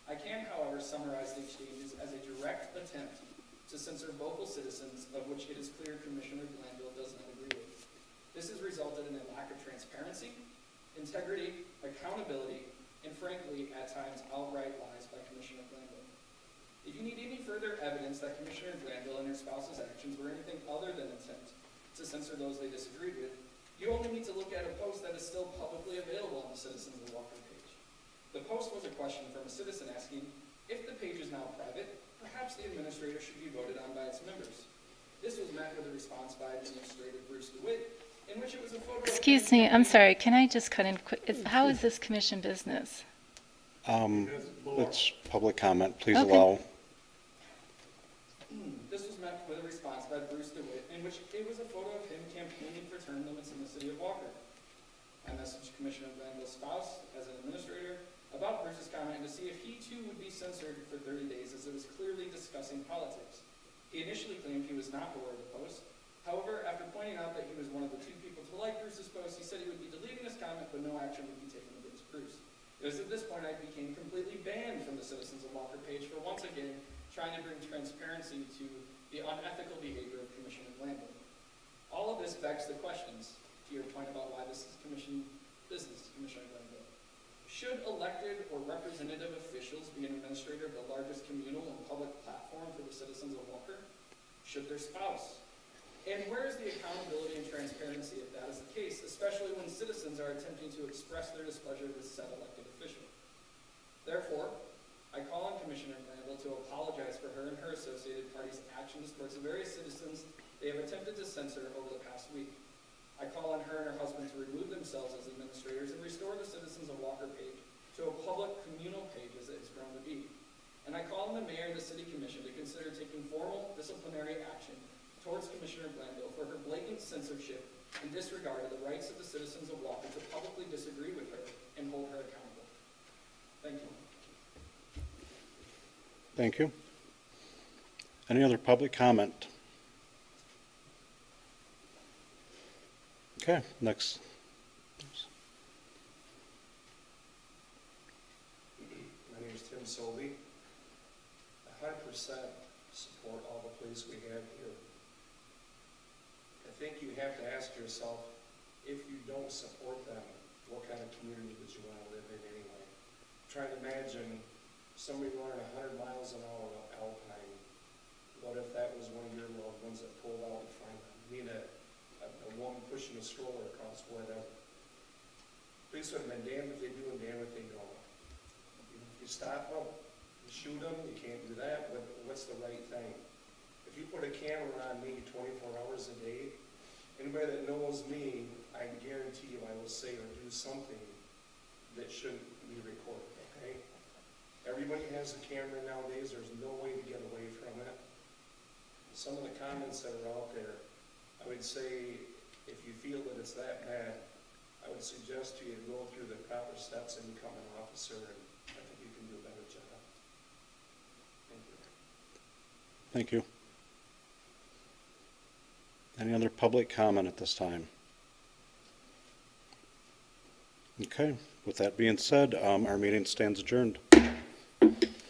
I can, however, summarize the exchanges as a direct attempt to censor vocal citizens of which it is clear Commissioner Glanville does not agree with. This has resulted in a lack of transparency, integrity, accountability, and frankly, at times, outright lies by Commissioner Glanville. If you need any further evidence that Commissioner Glanville and her spouse's actions were anything other than intent to censor those they disagreed with, you only need to look at a post that is still publicly available on the Citizens of Walker page. The post was a question from a citizen asking, if the page is now private, perhaps the administrator should be voted on by its members. This was met with a response by Administrator Bruce DeWitt, in which it was a photo. Excuse me, I'm sorry, can I just cut in quick? How is this commission business? It's public comment, please Okay. allow. This was met with a response by Bruce DeWitt, in which it was a photo of him campaigning for term limits in the city of Walker. I messaged Commissioner Glanville's spouse as an administrator about Bruce's comment to see if he too would be censored for 30 days as it was clearly discussing politics. He initially claimed he was not aware of the post. However, after pointing out that he was one of the 2 people to like Bruce's post, he said he would be deleting his comment, but no action would be taken against Bruce. It was at this point I became completely banned from the Citizens of Walker page for once again trying to bring transparency to the unethical behavior of Commissioner Glanville. All of this begs the questions to your point about why this is commission business, Commissioner Glanville. Should elected or representative officials be an administrator of the largest communal and public platform for the citizens of Walker? Should their spouse? And where is the accountability and transparency if that is the case, especially when citizens are attempting to express their displeasure with said elected official? Therefore, I call on Commissioner Glanville to apologize for her and her associated parties' actions towards the various citizens they have attempted to censor over the past week. I call on her and her husband to remove themselves as administrators and restore the Citizens of Walker page to a public communal page as it has grown to be. And I call on the mayor and the city commission to consider taking formal disciplinary action towards Commissioner Glanville for her blatant censorship and disregard of the rights of the citizens of Walker to publicly disagree with her and hold her accountable. Thank you. Thank you. Any other public comment? Okay, next. My name is Tim Sobey. 100% support all the police we have here. I think you have to ask yourself, if you don't support them, what kind of community would you want to live in anyway? I'm trying to imagine somebody running 100 miles an hour up Alpine. What if that was one of your loved ones that pulled out in front of them? I mean, a woman pushing a stroller across whatever. Police would have been damned if they do and damned if they don't. If you stop them, you shoot them, you can't do that. What's the right thing? If you put a camera on me 24 hours a day, anybody that knows me, I guarantee you I will say or do something that shouldn't be recorded, okay? Everybody has a camera nowadays. There's no way to get away from it. Some of the comments that are out there, I would say, if you feel that it's that bad, I would suggest to you to go through the proper steps and become an officer, and I think you can do a better job. Thank you. Thank you. Any other public comment at this time? Okay, with that being said, our meeting stands adjourned.